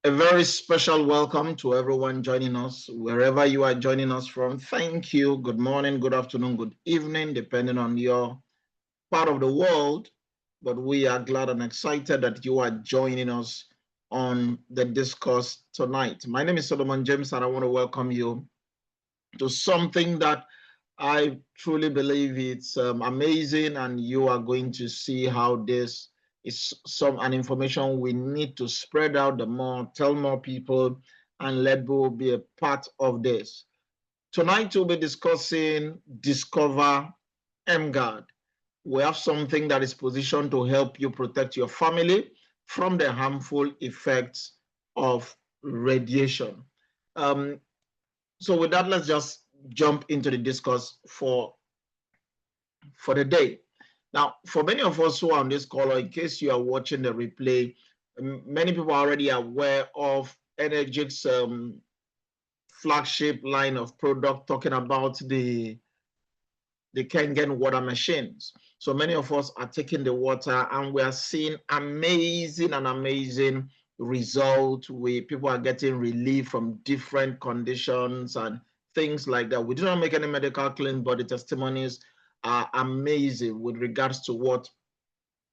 A very special welcome to everyone joining us, wherever you are joining us from. Thank you. Good morning, good afternoon, good evening, depending on your part of the world. But we are glad and excited that you are joining us on the discourse tonight. My name is Solomon James, and I want to welcome you to something that I truly believe it's amazing, and you are going to see how this is an information we need to spread out the more, tell more people, and let people be a part of this. Tonight we'll be discussing Discover EmGuarde. We have something that is positioned to help you protect your family from the harmful effects of radiation. So with that, let's just jump into the discourse for the day. Now, for many of us who are on this call, or in case you are watching the replay, many people are already aware of Energic's flagship line of product talking about the Kangen water machines. So many of us are taking the water and we are seeing amazing results where people are getting relief from different conditions and things like that. We do not make any medical claims, but the testimonies are amazing with regards to what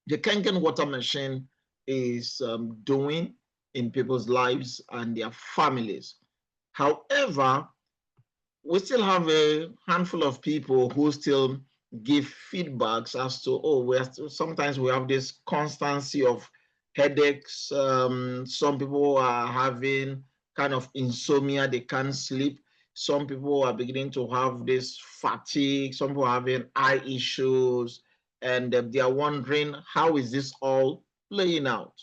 the Kangen water machine is doing in people's lives and their families. However, we still have a handful of people who still give feedbacks as to, sometimes we have this constancy of headaches. Some people are having kind of insomnia, they can't sleep. Some people are beginning to have this fatigue. Some people are having eye issues, and they are wondering, how is this all playing out?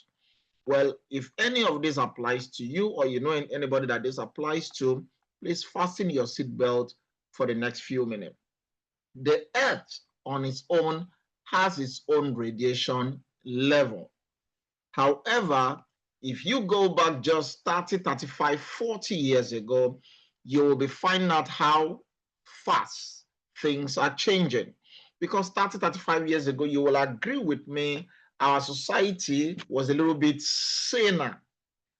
Well, if any of this applies to you, or you know anybody that this applies to, please fasten your seatbelt for the next few minutes. The Earth on its own has its own radiation level. However, if you go back just 30, 35, 40 years ago, you will be finding out how fast things are changing. Because 30, 35 years ago, you will agree with me, our society was a little bit saner.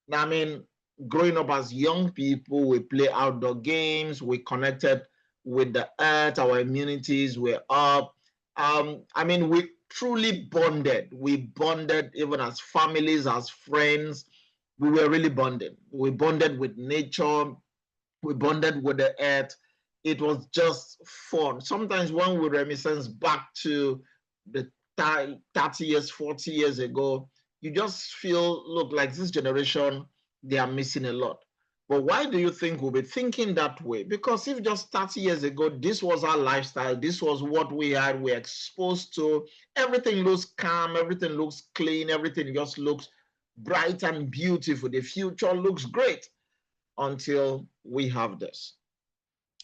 Now, I mean, growing up as young people, we play outdoor games, we connected with the earth, our immunities were up. I mean, we truly bonded. We bonded even as families, as friends. We were really bonded. We bonded with nature. We bonded with the earth. It was just fun. Sometimes when we reminisce back to the 30 years, 40 years ago, you just feel, look, like this generation, they are missing a lot. But why do you think we'll be thinking that way? Because if just 30 years ago, this was our lifestyle, this was what we had, we're exposed to, everything looks calm, everything looks clean, everything just looks bright and beautiful. The future looks great until we have this.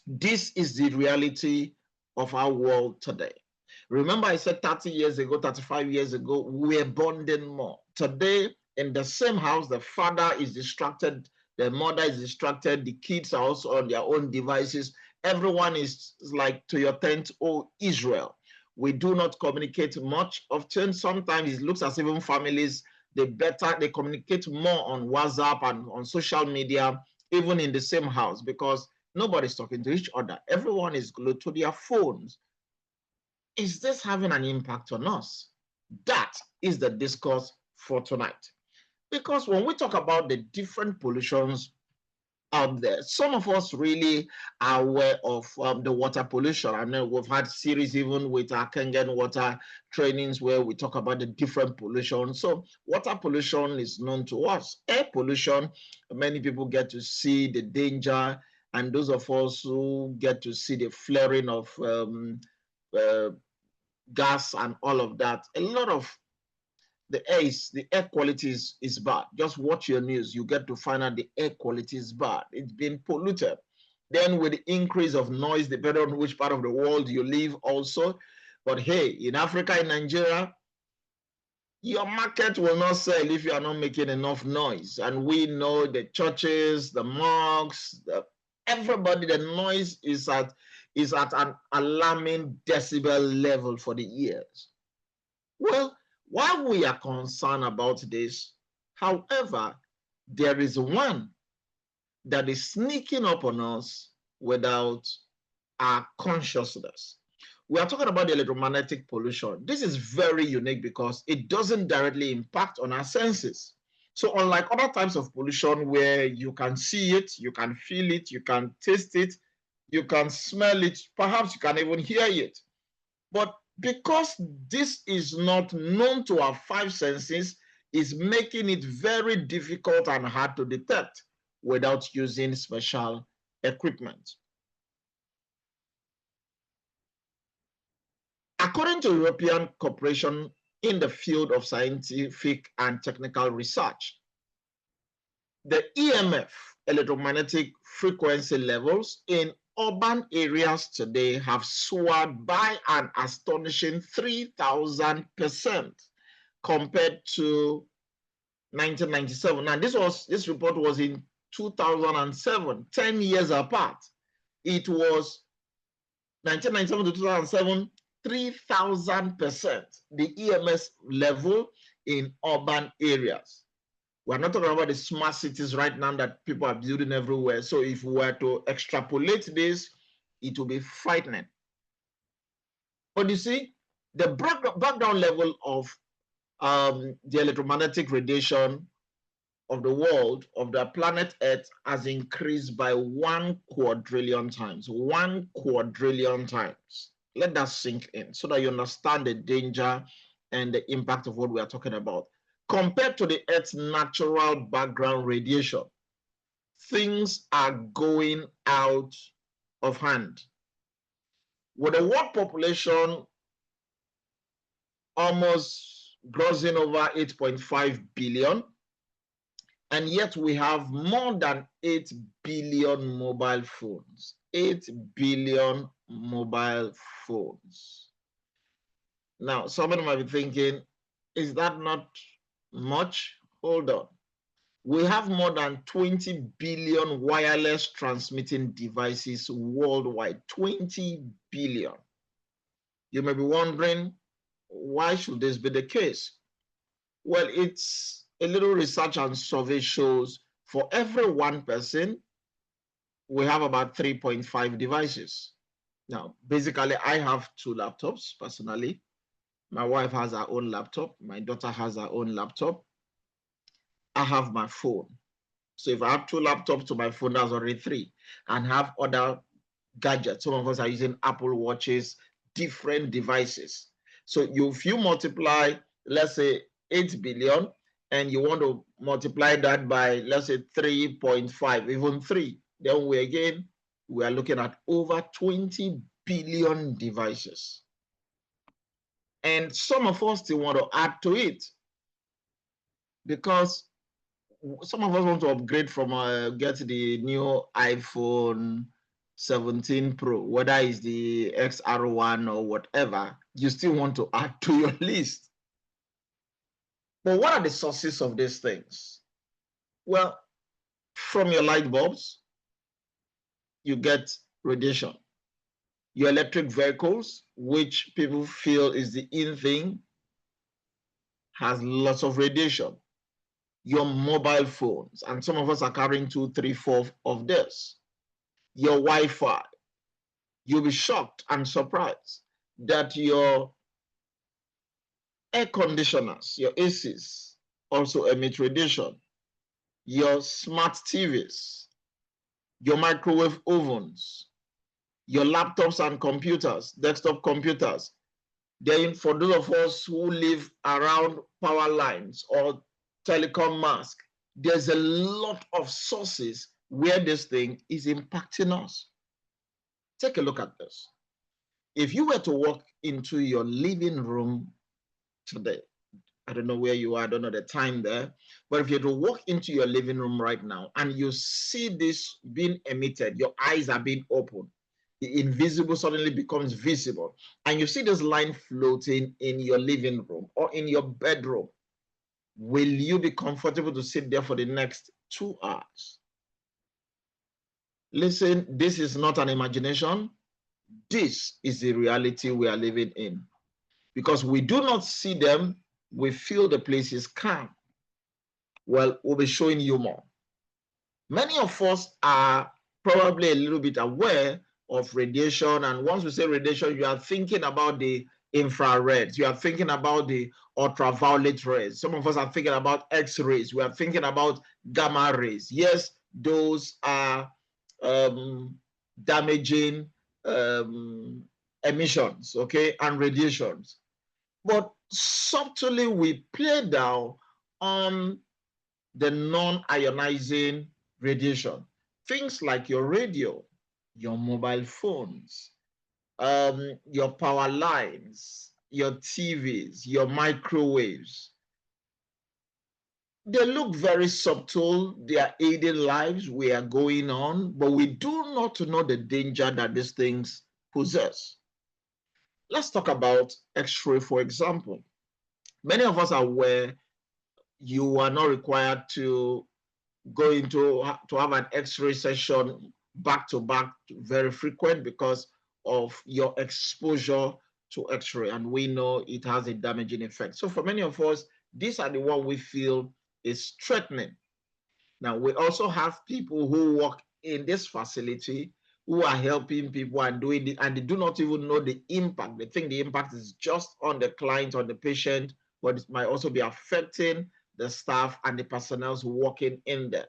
This is the reality of our world today. Remember, I said 30 years ago, 35 years ago, we're bonding more. Today, in the same house, the father is distracted, the mother is distracted, the kids are also on their own devices. Everyone is like to your tent, oh, Israel. We do not communicate much. Often, sometimes it looks as even families, they communicate more on WhatsApp and on social media, even in the same house, because nobody's talking to each other. Everyone is glued to their phones. Is this having an impact on us? That is the discourse for tonight. Because when we talk about the different pollutions out there, some of us really are aware of the water pollution. I know we've had series even with our Kangen water trainings where we talk about the different pollution. So water pollution is known to us. Air pollution, many people get to see the danger, and those of us who get to see the flaring of gas and all of that, a lot of the air quality is bad. Just watch your news, you get to find out the air quality is bad. It's been polluted. Then with the increase of noise, depending on which part of the world you live also. But hey, in Africa, in Nigeria, your market will not sell if you are not making enough noise. And we know the churches, the mosques, everybody, the noise is at an alarming decibel level for the ears. Well, while we are concerned about this, however, there is one that is sneaking up on us without our consciousness. We are talking about the electromagnetic pollution. This is very unique because it doesn't directly impact on our senses. So unlike other types of pollution where you can see it, you can feel it, you can taste it, you can smell it, perhaps you can even hear it. But because this is not known to our five senses, is making it very difficult and hard to detect without using special equipment. According to European cooperation in the field of scientific and technical research, the EMF, electromagnetic frequency levels in urban areas today have soared by an astonishing 3,000% compared to 1997. Now, this report was in 2007, 10 years apart. It was 1997 to 2007, 3,000%, the EMS level in urban areas. We're not talking about the smart cities right now that people are building everywhere. So if we were to extrapolate this, it will be frightening. But you see, the background level of the electromagnetic radiation of the world, of the planet Earth, has increased by 1 quadrillion times. 1 quadrillion times. Let that sink in so that you understand the danger and the impact of what we are talking about. Compared to the Earth's natural background radiation, things are going out of hand. With the world population almost grossing over 8.5 billion, and yet we have more than 8 billion mobile phones. 8 billion mobile phones. Now, somebody might be thinking, is that not much? Hold on. We have more than 20 billion wireless transmitting devices worldwide. 20 billion. You may be wondering, why should this be the case? Well, it's a little research and survey shows for every one person, we have about 3.5 devices. Now, basically, I have 2 laptops personally. My wife has her own laptop. My daughter has her own laptop. I have my phone. So if I have 2 laptops to my phone, that's already 3. And have other gadgets. Some of us are using Apple Watches, different devices. So if you multiply, let's say 8 billion, and you want to multiply that by, let's say 3.5, even 3, then we are looking at over 20 billion devices. And some of us still want to add to it because some of us want to upgrade from get the new iPhone 17 Pro, whether it's the XR1 or whatever, you still want to add to your list. But what are the sources of these things? Well, from your light bulbs, you get radiation. Your electric vehicles, which people feel is the in thing, has lots of radiation. Your mobile phones, and some of us are carrying 2, 3, 4 of this. Your Wi-Fi. You'll be shocked and surprised that your air conditioners, your ACs, also emit radiation. Your smart TVs, your microwave ovens, your laptops and computers, desktop computers. Then for those of us who live around power lines or telecom masts, there's a lot of sources where this thing is impacting us. Take a look at this. If you were to walk into your living room today, I don't know where you are, I don't know the time there, but if you were to walk into your living room right now and you see this being emitted, your eyes are being opened, the invisible suddenly becomes visible, and you see this line floating in your living room or in your bedroom, will you be comfortable to sit there for the next 2 hours? Listen, this is not an imagination. This is the reality we are living in. Because we do not see them, we feel the place is calm. Well, we'll be showing you more. Many of us are probably a little bit aware of radiation, and once we say radiation, you are thinking about the infrared, you are thinking about the ultraviolet rays. Some of us are thinking about X-rays, we are thinking about gamma rays. Yes, those are damaging emissions, okay, and radiations. But subtly we play down on the non-ionizing radiation. Things like your radio, your mobile phones, your power lines, your TVs, your microwaves. They look very subtle. They are aiding lives. We are going on, but we do not know the danger that these things possess. Let's talk about X-ray, for example. Many of us are aware you are not required to go into to have an X-ray session back to back very frequent because of your exposure to X-ray, and we know it has a damaging effect. So for many of us, these are the one we feel is threatening. Now we also have people who work in this facility who are helping people and doing it, and they do not even know the impact. They think the impact is just on the client or the patient, but it might also be affecting the staff and the personnel working in there.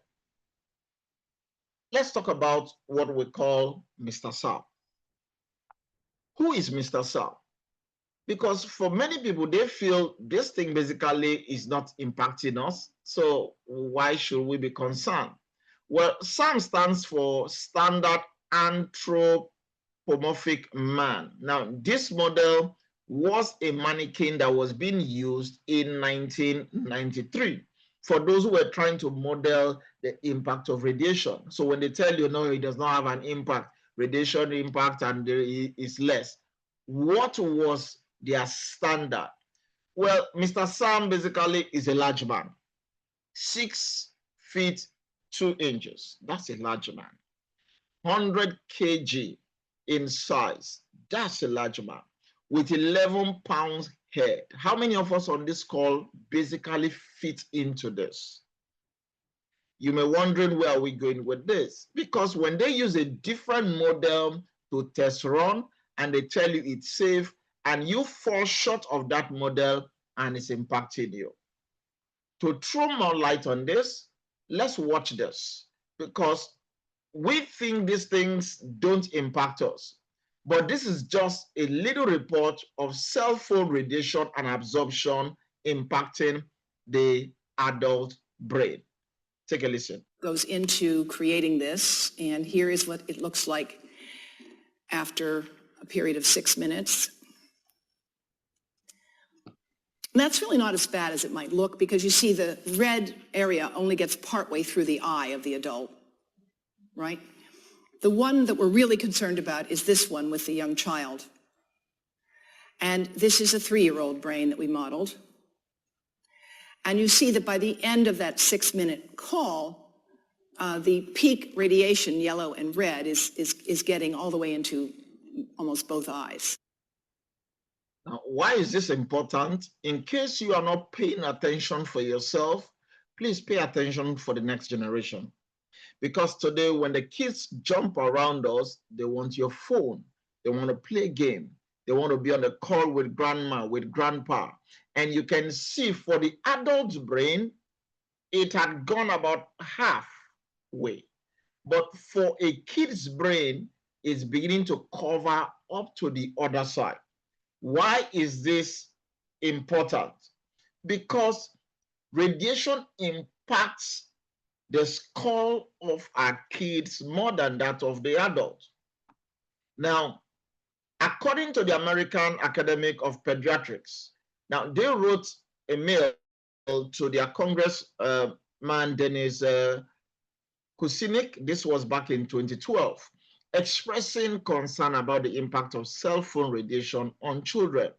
Let's talk about what we call Mr. Sal. Who is Mr. Sal? Because for many people, they feel this thing basically is not impacting us. So why should we be concerned? Well, SAM stands for Standard Anthropomorphic Man. Now, this model was a mannequin that was being used in 1993 for those who were trying to model the impact of radiation. So when they tell you, no, it does not have an impact, radiation impact and there is less, what was their standard? Well, Mr. Sam basically is a large man, 6 feet 2 inches. That's a large man. 100 kg in size. That's a large man. With 11 pounds head. How many of us on this call basically fit into this? You may be wondering where are we going with this? Because when they use a different model to test run and they tell you it's safe and you fall short of that model and it's impacting you. To throw more light on this, let's watch this, because we think these things don't impact us. But this is just a little report of cell phone radiation and absorption impacting the adult brain. Take a listen. Goes into creating this, and here is what it looks like after a period of 6 minutes. And that's really not as bad as it might look, because you see the red area only gets partway through the eye of the adult, right? The one that we're really concerned about is this one with the young child. And this is a 3-year-old brain that we modeled. And you see that by the end of that 6-minute call, the peak radiation, yellow and red, is getting all the way into almost both eyes. Now, why is this important? In case you are not paying attention for yourself, please pay attention for the next generation. Because today, when the kids jump around us, they want your phone. They want to play game. They want to be on the call with grandma, with grandpa. And you can see for the adult's brain, it had gone about halfway. But for a kid's brain, it's beginning to cover up to the other side. Why is this important? Because radiation impacts the skull of our kids more than that of the adult. Now, according to the American Academy of Pediatrics, now they wrote a mail to their congressman, Dennis Kucinich. This was back in 2012, expressing concern about the impact of cell phone radiation on children.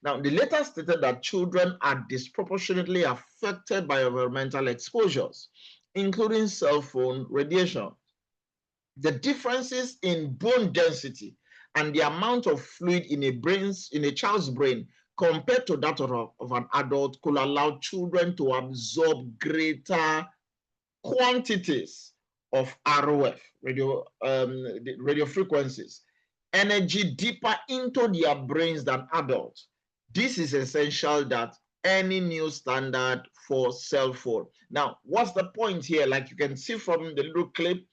Now, the letter stated that children are disproportionately affected by environmental exposures, including cell phone radiation. The differences in bone density and the amount of fluid in a child's brain compared to that of an adult could allow children to absorb greater quantities of ROF, the radio frequencies, energy deeper into their brains than adults. This is essential that any new standard for cell phone. Now, what's the point here? Like you can see from the little clip,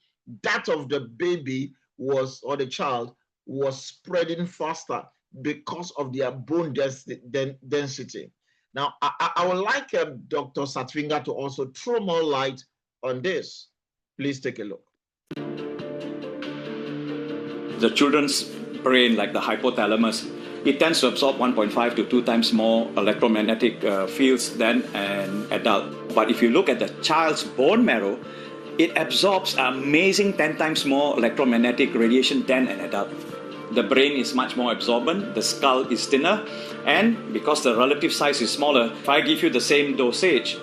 that of the baby was, or the child, was spreading faster because of their bone density. Now, I would like Dr. Satvinga to also throw more light on this. Please take a look. The children's brain, like the hypothalamus, it tends to absorb 1.5 to 2 times more electromagnetic fields than an adult. But if you look at the child's bone marrow, it absorbs an amazing 10 times more electromagnetic radiation than an adult. The brain is much more absorbent, the skull is thinner, and because the relative size is smaller, if I give you the same dosage,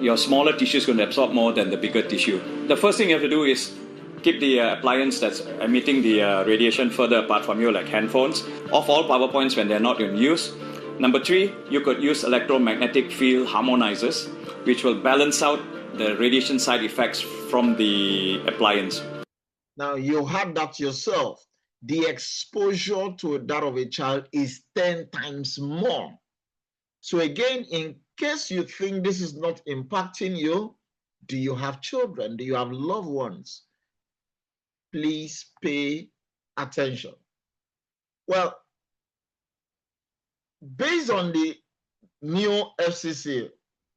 your smaller tissue is going to absorb more than the bigger tissue. The first thing you have to do is keep the appliance that's emitting the radiation further apart from you, like handphones, off all power points when they're not in use. Number 3, you could use electromagnetic field harmonizers, which will balance out the radiation side effects from the appliance. Now, you had that yourself. The exposure to that of a child is 10 times more. So again, in case you think this is not impacting you, do you have children? Do you have loved ones? Please pay attention. Well, based on the new FCC,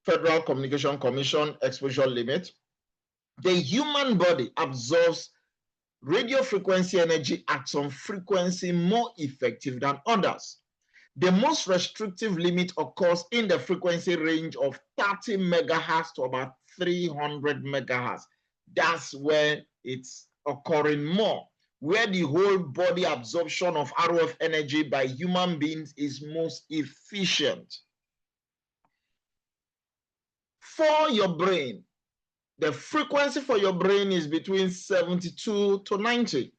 Federal Communication Commission exposure limit, the human body absorbs radio frequency energy at some frequency more effective than others. The most restrictive limit occurs in the frequency range of 30 megahertz to about 300 megahertz. That's where it's occurring more, where the whole body absorption of RF energy by human beings is most efficient. For your brain, the frequency for your brain is between 72 to 90.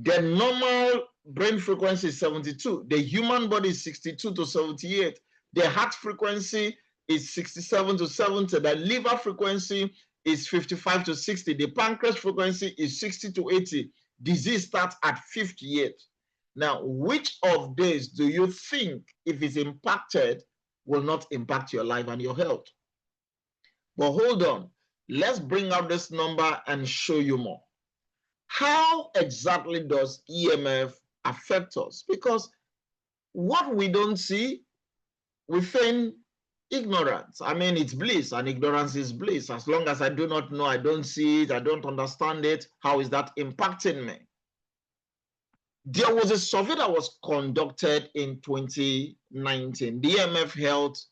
The normal brain frequency is 72. The human body is 62 to 78. The heart frequency is 67 to 70. The liver frequency is 55 to 60. The pancreas frequency is 60 to 80. Disease starts at 58. Now, which of these do you think, if it's impacted, will not impact your life and your health? But hold on. Let's bring out this number and show you more. How exactly does EMF affect us? Because what we don't see, we feign ignorance. I mean, it's bliss, and ignorance is bliss. As long as I do not know, I don't see it, I don't understand it, how is that impacting me? There was a survey that was conducted in 2019, the EMF Health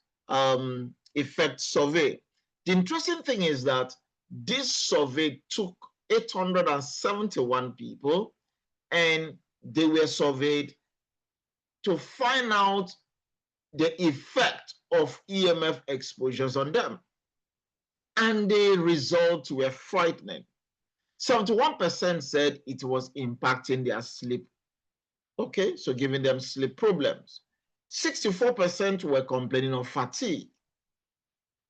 Effect Survey. The interesting thing is that this survey took 871 people, and they were surveyed to find out the effect of EMF exposures on them. And the results were frightening. 71% said it was impacting their sleep. Okay, so giving them sleep problems. 64% were complaining of fatigue.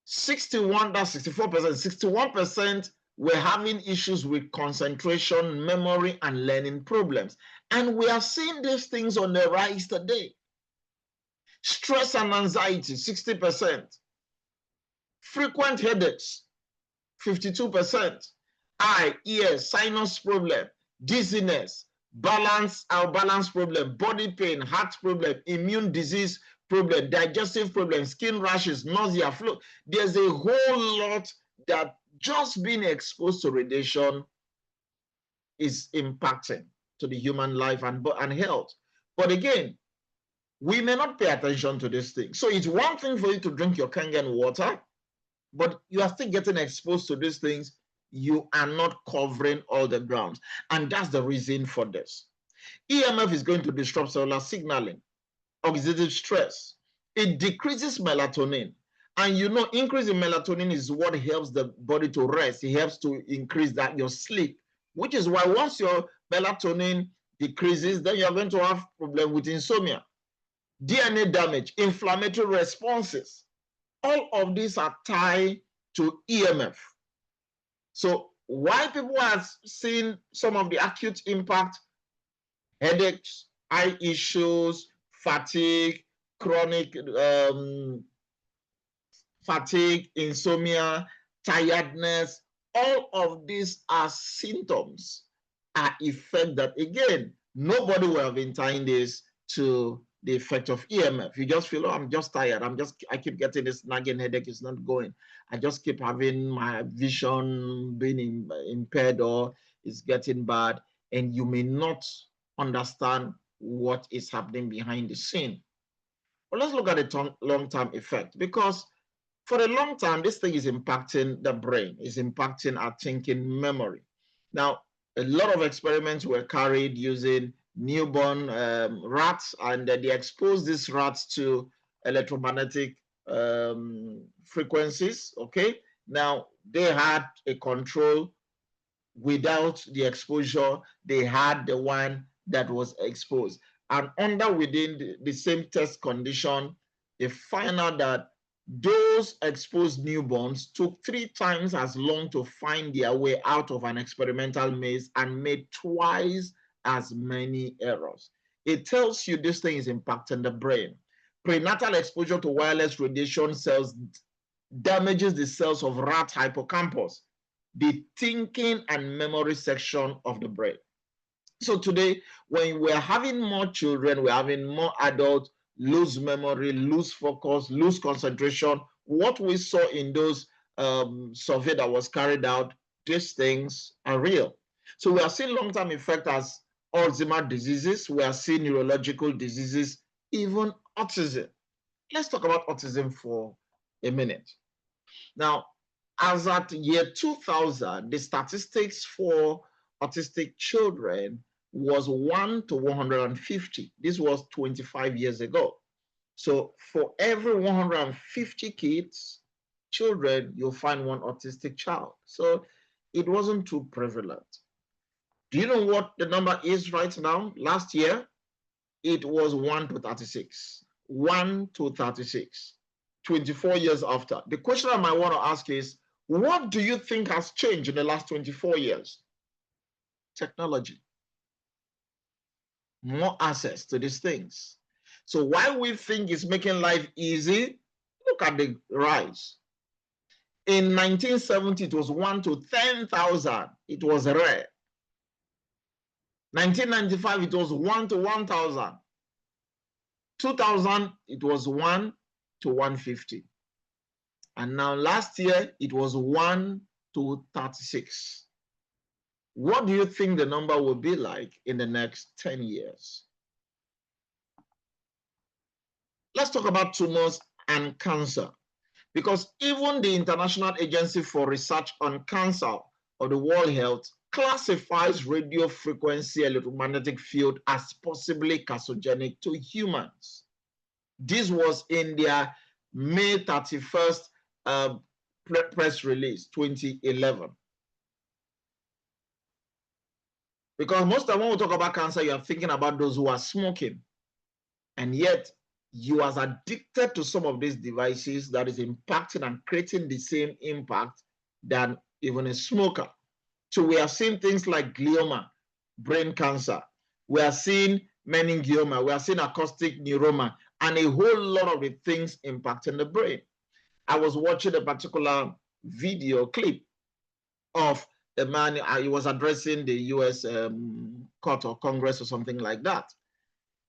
61% were having issues with concentration, memory, and learning problems. And we are seeing these things on the rise today. Stress and anxiety, 60%. Frequent headaches, 52%. Eye, ear, sinus problem, dizziness, balance problem, body pain, heart problem, immune disease problem, digestive problem, skin rashes, nausea, flu. There's a whole lot that just being exposed to radiation is impacting to the human life and health. But again, we may not pay attention to this thing. So it's one thing for you to drink your Kangen water, but you are still getting exposed to these things. You are not covering all the grounds. And that's the reason for this. EMF is going to disrupt cellular signaling, oxidative stress. It decreases melatonin. And you know, increase in melatonin is what helps the body to rest. It helps to increase that your sleep, which is why once your melatonin decreases, then you're going to have problem with insomnia, DNA damage, inflammatory responses. All of these are tied to EMF. So why people are seeing some of the acute impact, headaches, eye issues, fatigue, chronic fatigue, insomnia, tiredness, all of these are symptoms, are effects that, again, nobody will have been tying this to the effect of EMF. You just feel, oh, I'm just tired. I keep getting this nagging headache. It's not going. I just keep having my vision being impaired, or it's getting bad. And you may not understand what is happening behind the scene. But let's look at the long-term effect, because for a long time, this thing is impacting the brain, is impacting our thinking memory. Now, a lot of experiments were carried using newborn rats, and they exposed these rats to electromagnetic frequencies, okay? Now, they had a control without the exposure. They had the one that was exposed. And within the same test condition, they find out that those exposed newborns took 3 times as long to find their way out of an experimental maze and made twice as many errors. It tells you this thing is impacting the brain. Prenatal exposure to wireless radiation cells damages the cells of rat hippocampus, the thinking and memory section of the brain. So today, when we're having more children, we're having more adults lose memory, lose focus, lose concentration. What we saw in those survey that was carried out, these things are real. So we are seeing long-term effects as Alzheimer's diseases. We are seeing neurological diseases, even autism. Let's talk about autism for a minute. Now, as at year 2000, the statistics for autistic children was 1 to 150. This was 25 years ago. So for every 150 kids, children, you'll find one autistic child. So it wasn't too prevalent. Do you know what the number is right now? Last year, it was 1 to 36. 1 to 36. 24 years after. The question I might want to ask is, what do you think has changed in the last 24 years? Technology. More access to these things. So while we think it's making life easy, look at the rise. In 1970, it was 1 to 10,000. It was rare. 1995, it was 1 to 1,000. 2000, it was 1 to 150. And now last year, it was 1 to 36. What do you think the number will be like in the next 10 years? Let's talk about tumors and cancer, because even the International Agency for Research on Cancer of the World Health classifies radio frequency electromagnetic field as possibly carcinogenic to humans. This was in their May 31st press release, 2011. Because most of the time when we talk about cancer, you are thinking about those who are smoking. And yet, you are addicted to some of these devices that is impacting and creating the same impact than even a smoker. So we are seeing things like glioma, brain cancer. We are seeing meningioma. We are seeing acoustic neuroma, and a whole lot of the things impacting the brain. I was watching a particular video clip of a man. He was addressing the US court or Congress or something like that.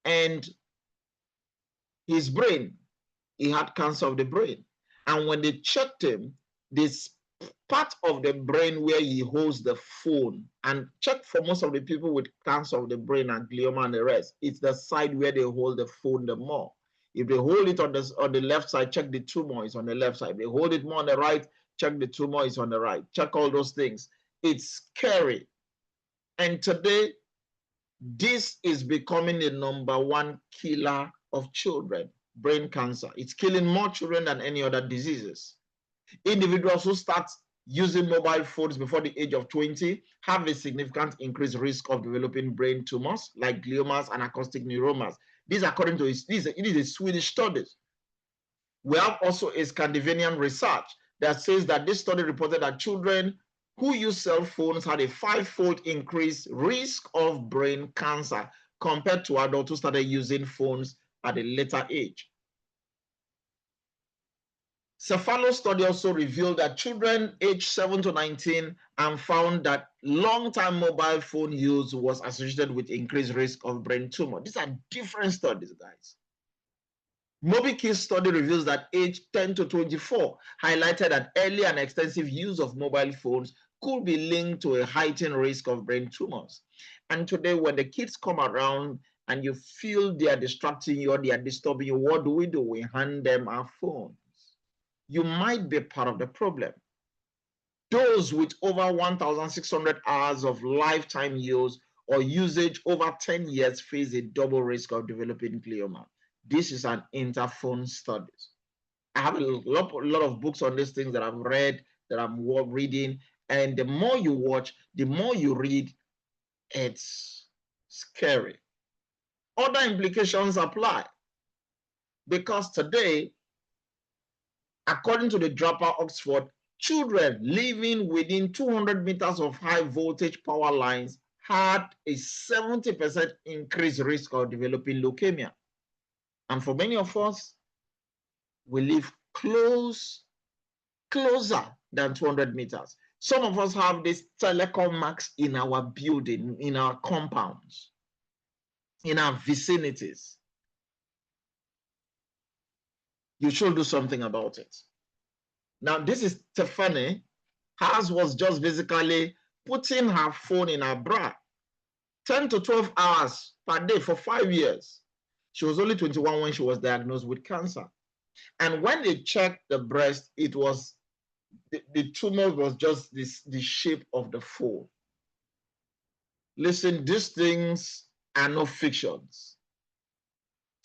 And his brain, he had cancer of the brain. And when they checked him, this part of the brain where he holds the phone, and check for most of the people with cancer of the brain and glioma and the rest, it's the side where they hold the phone the more. If they hold it on the left side, check the tumor is on the left side. If they hold it more on the right, check the tumor is on the right. Check all those things. It's scary. And today, this is becoming the #1 killer of children, brain cancer. It's killing more children than any other diseases. Individuals who start using mobile phones before the age of 20 have a significant increased risk of developing brain tumors like gliomas and acoustic neuromas. These, according to it is a Swedish study. We have also a Scandinavian research that says that this study reported that children who use cell phones had a 5-fold increased risk of brain cancer compared to adults who started using phones at a later age. Cephalo study also revealed that children aged 7 to 19 and found that long-time mobile phone use was associated with increased risk of brain tumor. These are different studies, guys. MobiKid's study reveals that age 10 to 24 highlighted that early and extensive use of mobile phones could be linked to a heightened risk of brain tumors. And today, when the kids come around and you feel they are distracting you or they are disturbing you, what do? We hand them our phones. You might be part of the problem. Those with over 1,600 hours of lifetime use or usage over 10 years face a double risk of developing glioma. This is an Interphone study. I have a lot of books on these things that I've read, that I'm reading, and the more you watch, the more you read, it's scary. Other implications apply because today, according to the Draper Oxford, children living within 200 meters of high voltage power lines had a 70% increased risk of developing leukemia. And for many of us, we live closer than 200 meters. Some of us have these telecom marks in our building, in our compounds, in our vicinities. You should do something about it. Now, this is Stephanie. Hers was just basically putting her phone in her bra 10 to 12 hours per day for 5 years. She was only 21 when she was diagnosed with cancer. And when they checked the breast, it was the tumor was just the shape of the phone. Listen, these things are not fictions.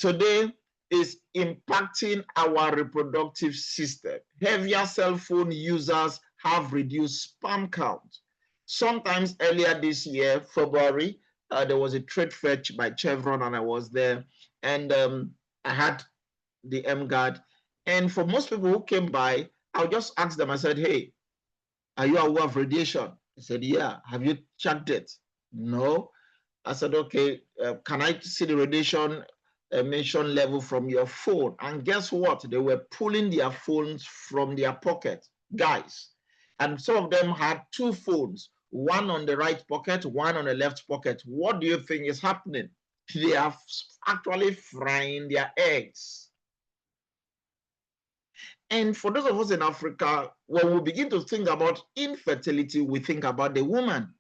Today is impacting our reproductive system. Heavier cell phone users have reduced sperm count. Sometimes earlier this year, February, there was a trade fair by Chevron and I was there, and I had the EmGuarde. And for most people who came by, I'll just ask them, I said, hey, are you aware of radiation? He said, yeah. Have you checked it? No. I said, okay, can I see the radiation emission level from your phone? And guess what? They were pulling their phones from their pocket, guys. And some of them had 2 phones, one on the right pocket, one on the left pocket. What do you think is happening? They are actually frying their eggs. And for those of us in Africa, when we begin to think about infertility, we think about the woman.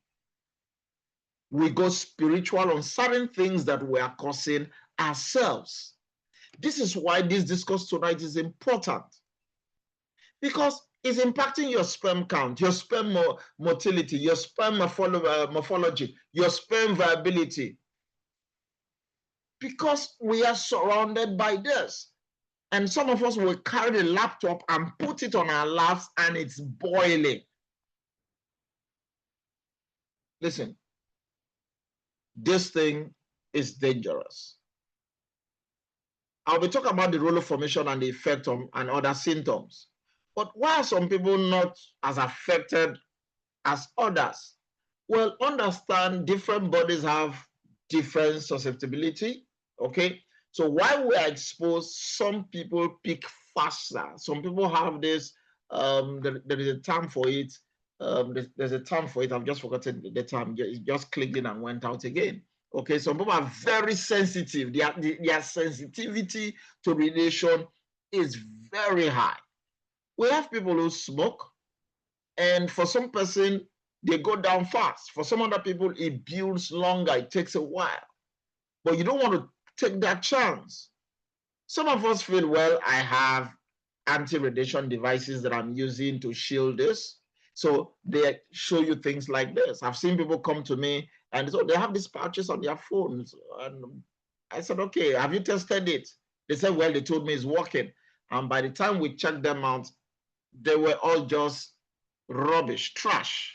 We go spiritual on certain things that we are causing ourselves. This is why this discourse tonight is important, because it's impacting your sperm count, your sperm motility, your sperm morphology, your sperm viability, because we are surrounded by this. And some of us will carry the laptop and put it on our laps and it's boiling. Listen, this thing is dangerous. I'll be talking about the role of formation and the effect on and other symptoms. But why are some people not as affected as others? Well, understand different bodies have different susceptibility, okay? So while we are exposed, some people peak faster. Some people have this, there is a term for it. There's a term for it. I've just forgotten the term. It just clicked in and went out again. Okay, some people are very sensitive. Their sensitivity to radiation is very high. We have people who smoke, and for some person, they go down fast. For some other people, it builds longer. It takes a while. But you don't want to take that chance. Some of us feel, well, I have anti-radiation devices that I'm using to shield this. So they show you things like this. I've seen people come to me and so they have these patches on their phones. And I said, okay, have you tested it? They said, well, they told me it's working. And by the time we checked them out, they were all just rubbish, trash.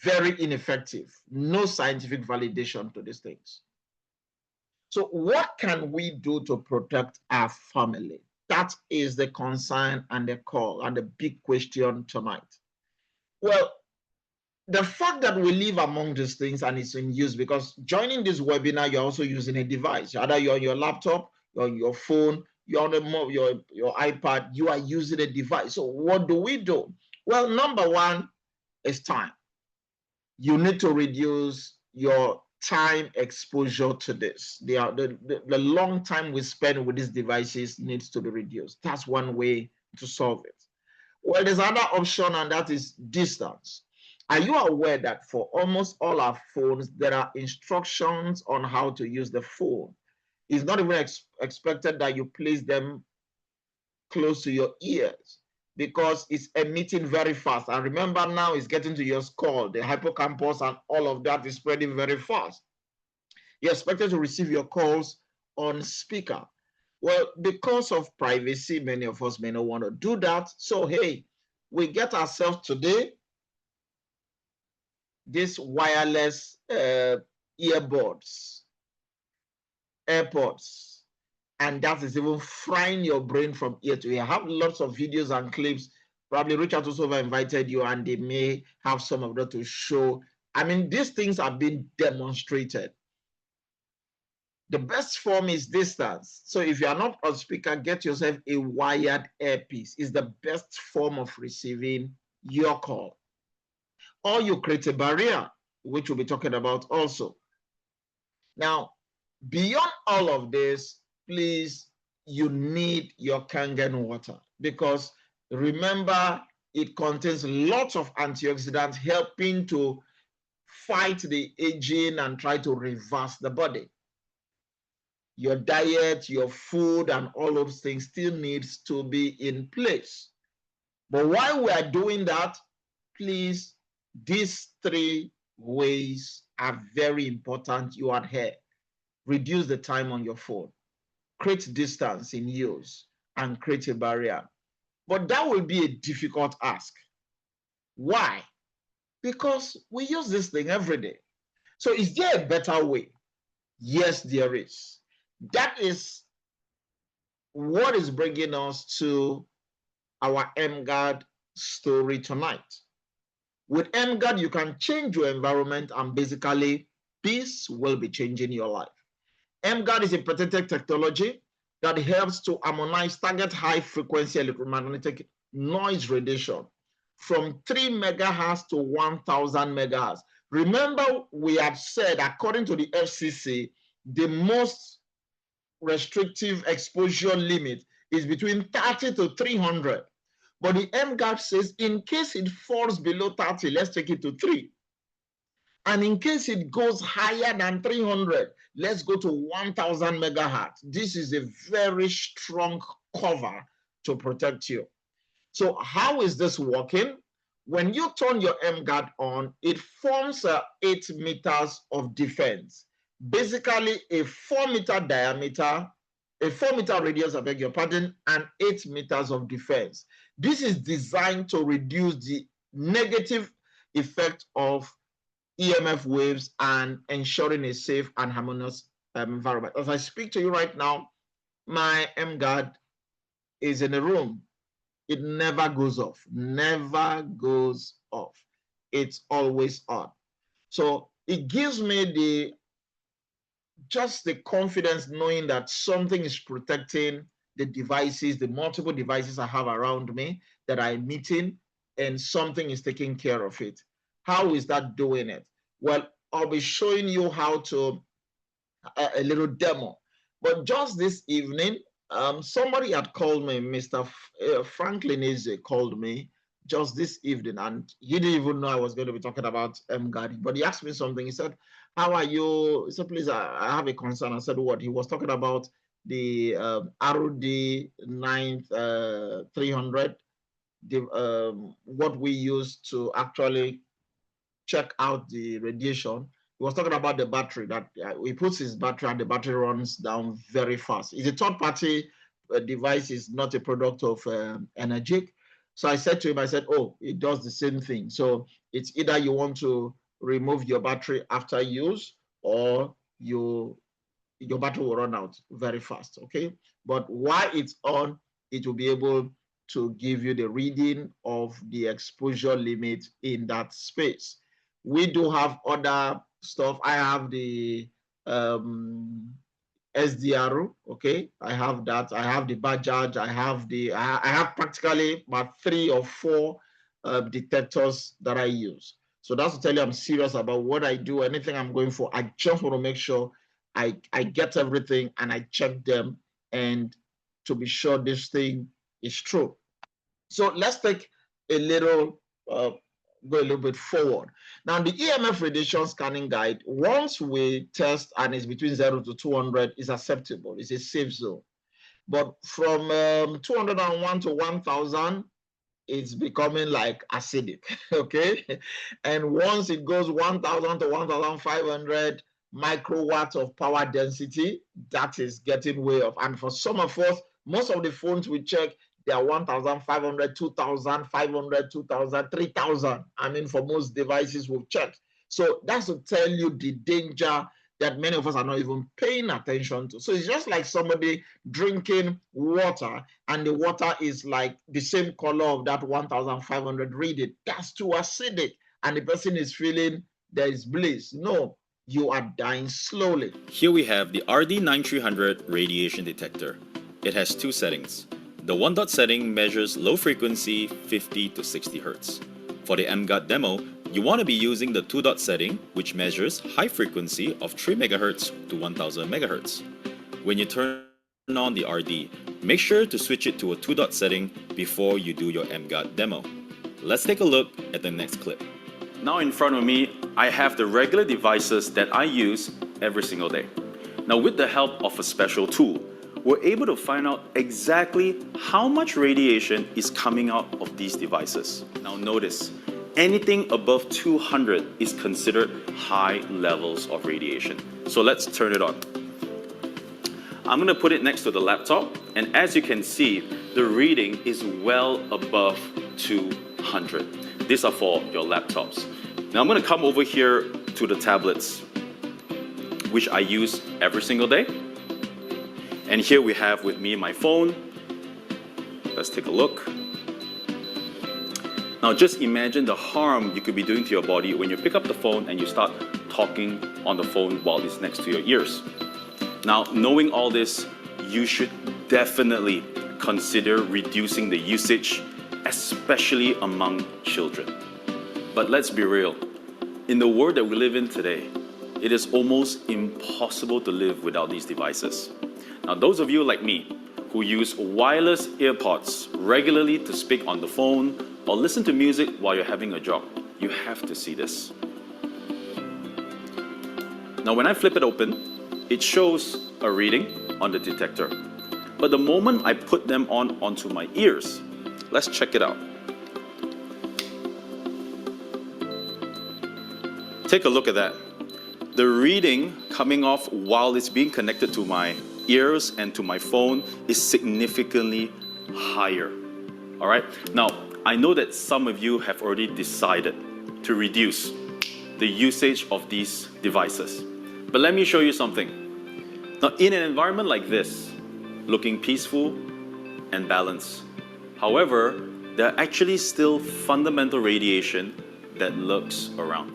Very ineffective. No scientific validation to these things. So what can we do to protect our family? That is the concern and the call and the big question tonight. Well, the fact that we live among these things and it's in use, because joining this webinar, you're also using a device. Either you're on your laptop, you're on your phone, you're on your iPad, you are using a device. So what do? Well, number one is time. You need to reduce your time exposure to this. The long time we spend with these devices needs to be reduced. That's one way to solve it. Well, there's another option, and that is distance. Are you aware that for almost all our phones, there are instructions on how to use the phone? It's not even expected that you place them close to your ears because it's emitting very fast. And remember, now it's getting to your skull, the hippocampus, and all of that is spreading very fast. You're expected to receive your calls on speaker. Well, because of privacy, many of us may not want to do that. So, hey, we get ourselves today this wireless earbuds, AirPods, and that is even frying your brain from ear to ear. I have lots of videos and clips. Probably Richard also invited you, and they may have some of that to show. I mean, these things are being demonstrated. The best form is distance. So if you are not on speaker, get yourself a wired earpiece. It's the best form of receiving your call. Or you create a barrier, which we'll be talking about also. Now, beyond all of this, please, you need your Kangen water, because remember, it contains lots of antioxidants helping to fight the aging and try to reverse the body. Your diet, your food, and all those things still needs to be in place. But while we are doing that, please, these three ways are very important you adhere. Reduce the time on your phone, create distance in use, and create a barrier. But that will be a difficult ask. Why? Because we use this thing every day. So is there a better way? Yes, there is. That is what is bringing us to our EmGuarde story tonight. With EmGuarde, you can change your environment, and basically, this will be changing your life. EmGuarde is a patented technology that helps to harmonize target high-frequency electromagnetic noise radiation from 3 megahertz to 1,000 megahertz. Remember, we have said, according to the FCC, the most restrictive exposure limit is between 30 to 300. But the EmGuarde says in case it falls below 30, let's take it to 3. And in case it goes higher than 300, let's go to 1,000 megahertz. This is a very strong cover to protect you. So how is this working? When you turn your EmGuarde on, it forms 8 meters of defense. Basically a 4-meter diameter, a 4-meter radius, I beg your pardon, and 8 meters of defense. This is designed to reduce the negative effect of EMF waves and ensuring a safe and harmonious environment. As I speak to you right now, my EmGuarde is in a room. It never goes off, never goes off. It's always on. So it gives me just the confidence knowing that something is protecting the devices, the multiple devices I have around me that are emitting, and something is taking care of it. How is that doing it? Well, I'll be showing you how to, a little demo. But just this evening, somebody had called me, Mr. Franklin Eze called me just this evening, and he didn't even know I was going to be talking about EmGuarde, but he asked me something. He said, how are you? He said, please, I have a concern. I said, what? He was talking about the ROD 9300, what we use to actually check out the radiation. He was talking about the battery, that he puts his battery and the battery runs down very fast. It's a third-party device, is not a product of Energic. So I said to him, I said, oh, it does the same thing. So it's either you want to remove your battery after use, or your battery will run out very fast, okay? But while it's on, it will be able to give you the reading of the exposure limit in that space. We do have other stuff. I have the SDR, okay? I have that. I have the Bajaj. I have practically about 3 or 4 detectors that I use. So that's to tell you I'm serious about what I do. Anything I'm going for, I just want to make sure I get everything and I check them and to be sure this thing is true. So let's take a little, go a little bit forward. Now, the EMF radiation scanning guide, once we test and it's between 0 to 200, is acceptable. It's a safe zone. But from 201 to 1000, it's becoming like acidic, okay? And once it goes 1000 to 1500 microwatts of power density, that is getting way off. And for some of us, most of the phones we check, they are 1500, 2500, 2000, 3000. I mean, for most devices we've checked. So that's to tell you the danger that many of us are not even paying attention to. So it's just like somebody drinking water and the water is like the same color of that 1500 reading. That's too acidic and the person is feeling there is bliss. No, you are dying slowly. Here we have the RD9300 radiation detector. It has 2 settings. The 1 dot setting measures low frequency 50 to 60 Hz. For the EmGuarde demo, you want to be using the 2 dot setting, which measures high frequency of 3 MHz to 1000 MHz. When you turn on the RD, make sure to switch it to a 2 dot setting before you do your EmGuarde demo. Let's take a look at the next clip. Now in front of me, I have the regular devices that I use every single day. Now with the help of a special tool, we're able to find out exactly how much radiation is coming out of these devices. Now notice, anything above 200 is considered high levels of radiation. So let's turn it on. I'm going to put it next to the laptop, and as you can see, the reading is well above 200. These are for your laptops. Now I'm going to come over here to the tablets, which I use every single day. And here we have with me my phone. Let's take a look. Now just imagine the harm you could be doing to your body when you pick up the phone and you start talking on the phone while it's next to your ears. Now, knowing all this, you should definitely consider reducing the usage, especially among children. But let's be real. In the world that we live in today, it is almost impossible to live without these devices. Now, those of you like me who use wireless earpods regularly to speak on the phone or listen to music while you're having a jog, you have to see this. Now, when I flip it open, it shows a reading on the detector. But the moment I put them onto my ears, let's check it out. Take a look at that. The reading coming off while it's being connected to my ears and to my phone is significantly higher. All right. Now, I know that some of you have already decided to reduce the usage of these devices. But let me show you something. Now, in an environment like this, looking peaceful and balanced, however, there are actually still fundamental radiation that lurks around.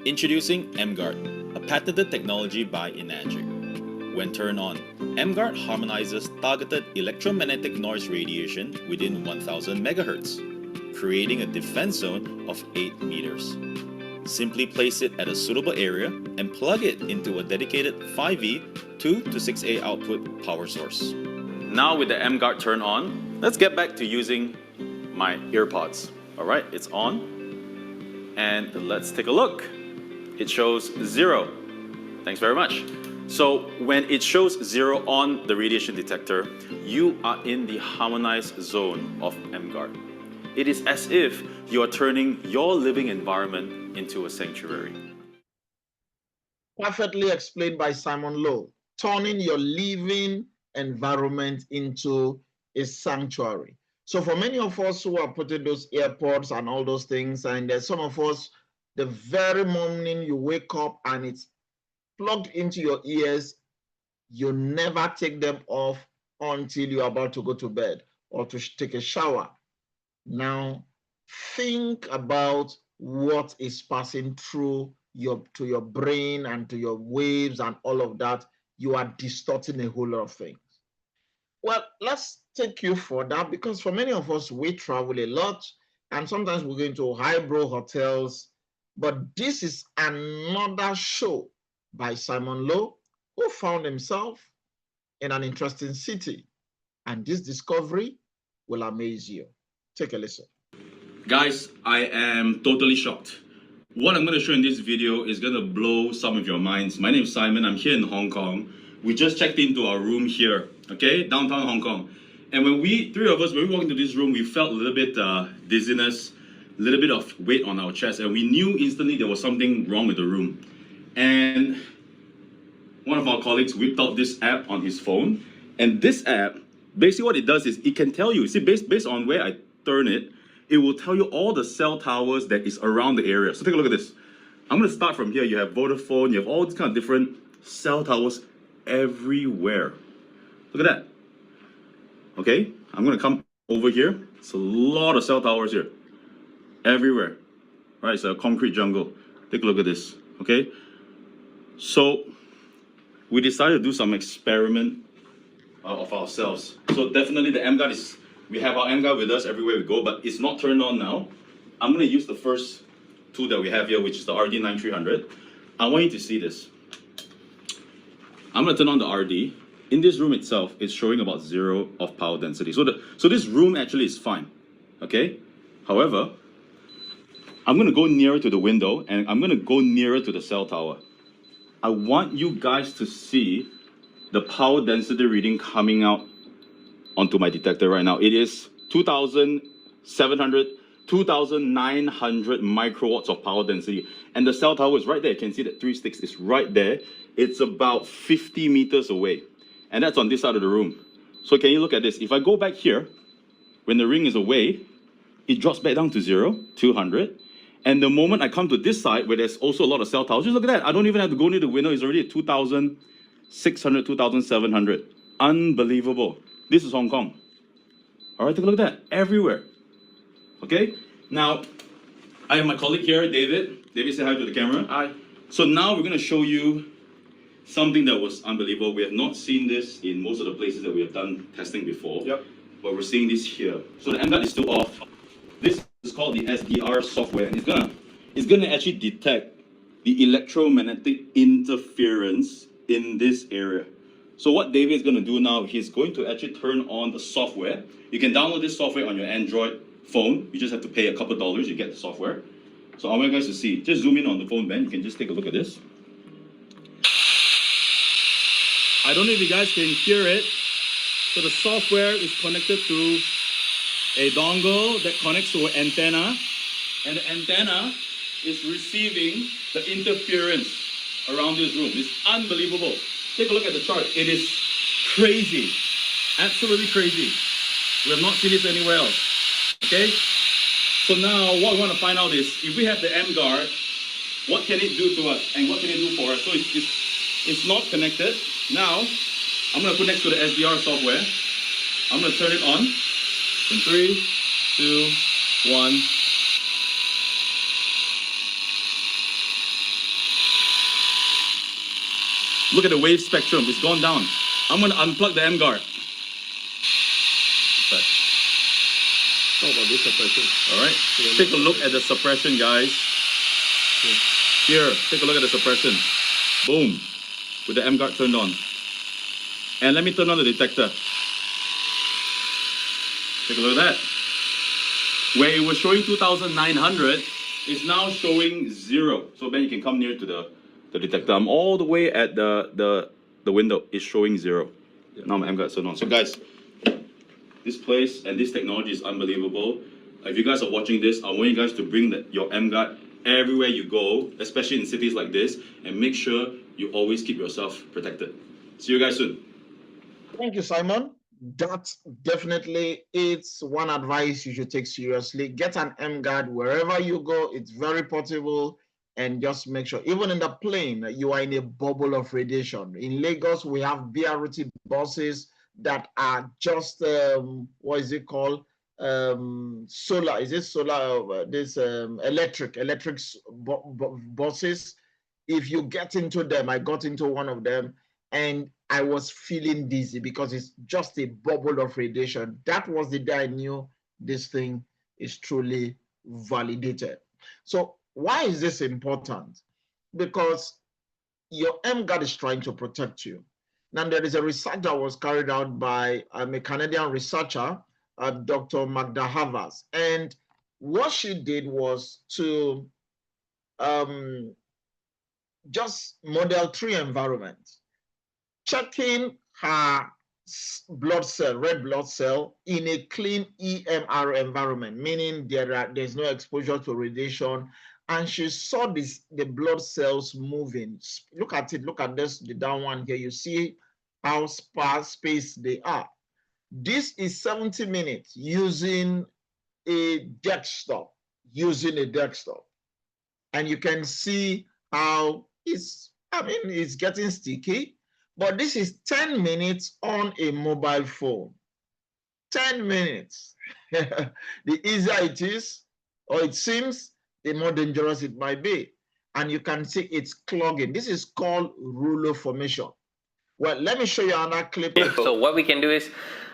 Introducing EmGuarde, a patented technology by Enagic. When turned on, EmGuarde harmonizes targeted electromagnetic noise radiation within 1000 MHz, creating a defense zone of 8 meters. Simply place it at a suitable area and plug it into a dedicated 5V 2 to 6A output power source. Now with the EmGuarde turned on, let's get back to using my earpods. All right, it's on. And let's take a look. It shows 0. Thanks very much. So when it shows 0 on the radiation detector, you are in the harmonized zone of EmGuarde. It is as if you are turning your living environment into a sanctuary. Perfectly explained by Simon Lowe, turning your living environment into a sanctuary. So for many of us who are putting those AirPods and all those things, and there's some of us, the very morning you wake up and it's plugged into your ears, you never take them off until you're about to go to bed. or to take a shower. Now, think about what is passing through to your brain and to your waves and all of that. You are distorting a whole lot of things. Well, let's take you further, because for many of us, we travel a lot and sometimes we go into highbrow hotels. But this is another show by Simon Lowe, who found himself in an interesting city. And this discovery will amaze you. Take a listen. Guys, I am totally shocked. What I'm going to show in this video is going to blow some of your minds. My name is Simon. I'm here in Hong Kong. We just checked into our room here, okay, downtown Hong Kong. And when three of us, when we walked into this room, we felt a little bit dizziness, a little bit of weight on our chest, and we knew instantly there was something wrong with the room. And one of our colleagues whipped out this app on his phone, and this app, basically what it does is it can tell you, see, based on where I turn it, it will tell you all the cell towers that is around the area. So take a look at this. I'm going to start from here. You have Vodafone, you have all these kind of different cell towers everywhere. Look at that. Okay, I'm going to come over here. It's a lot of cell towers here. Everywhere. Right, it's a concrete jungle. Take a look at this. Okay, so we decided to do some experiment of ourselves. So definitely the EmGuarde is, we have our EmGuarde with us everywhere we go, but it's not turned on now. I'm going to use the first tool that we have here, which is the RD9300. I want you to see this. I'm going to turn on the RD. In this room itself, it's showing about 0 of power density. So this room actually is fine, okay? However, I'm going to go nearer to the window and I'm going to go nearer to the cell tower. I want you guys to see the power density reading coming out onto my detector right now. It is 2,700, 2,900 microwatts of power density. And the cell tower is right there. You can see that 3 sticks is right there. It's about 50 meters away. And that's on this side of the room. So can you look at this? If I go back here, when the ring is away, it drops back down to 0, 200. And the moment I come to this side, where there's also a lot of cell towers, just look at that. I don't even have to go near the window. It's already at 2,600, 2,700. Unbelievable. This is Hong Kong. All right, take a look at that. Everywhere. Okay? Now, I have my colleague here, David. David, say hi to the camera. Hi. So now we're going to show you something that was unbelievable. We have not seen this in most of the places that we have done testing before. Yep. But we're seeing this here. So the EmGuarde is still off. This is called the SDR software, and it's gonna actually detect the electromagnetic interference in this area. So what David is gonna do now, he's going to actually turn on the software. You can download this software on your Android phone. You just have to pay a couple of dollars, you get the software. So I want you guys to see. Just zoom in on the phone, Ben. You can just take a look at this. I don't know if you guys can hear it. So the software is connected to a dongle that connects to an antenna, and the antenna is receiving the interference around this room. It's unbelievable. Take a look at the chart. It is crazy, absolutely crazy. We have not seen this anywhere else. Okay? So now what we want to find out is, if we have the EmGuarde, what can it do to us and what can it do for us? So it's not connected. Now, I'm going to put next to the SDR software. I'm going to turn it on. In 3, 2, 1. Look at the wave spectrum. It's gone down. I'm going to unplug the EmGuarde. How about this suppression? All right. Take a look at the suppression, guys. Here, take a look at the suppression. Boom. With the EmGuarde turned on. And let me turn on the detector. Take a look at that. Where it was showing 2,900, it's now showing 0. So Ben, you can come near to the detector. I'm all the way at the window. It's showing 0. Yeah. Now my EmGuarde is turned on. So guys, this place and this technology is unbelievable. If you guys are watching this, I want you guys to bring your EmGuarde everywhere you go, especially in cities like this, and make sure you always keep yourself protected. See you guys soon. Thank you, Simon. That definitely is one advice you should take seriously. Get an EmGuarde wherever you go. It's very portable, and just make sure, even in the plane, you are in a bubble of radiation. In Lagos, we have BRT buses that are just, what is it called? Solar, is it solar, this electric buses. If you get into them, I got into one of them and I was feeling dizzy because it's just a bubble of radiation. That was the day I knew this thing is truly validated. So why is this important? Because your EmGuarde is trying to protect you. Now, there is a research that was carried out by a Canadian researcher, Dr. Magda Havas, and what she did was to just model 3 environments, checking her blood cell, red blood cell, in a clean EMR environment, meaning there's no exposure to radiation, and she saw the blood cells moving. Look at it, look at this, the down one here. You see how spaced they are. This is 70 minutes using a desktop, and you can see how it's getting sticky, but this is 10 minutes on a mobile phone. 10 minutes. The easier it is, or it seems, the more dangerous it might be. And you can see it's clogging. This is called rouleau formation. Well, let me show you another clip. So what we can do is,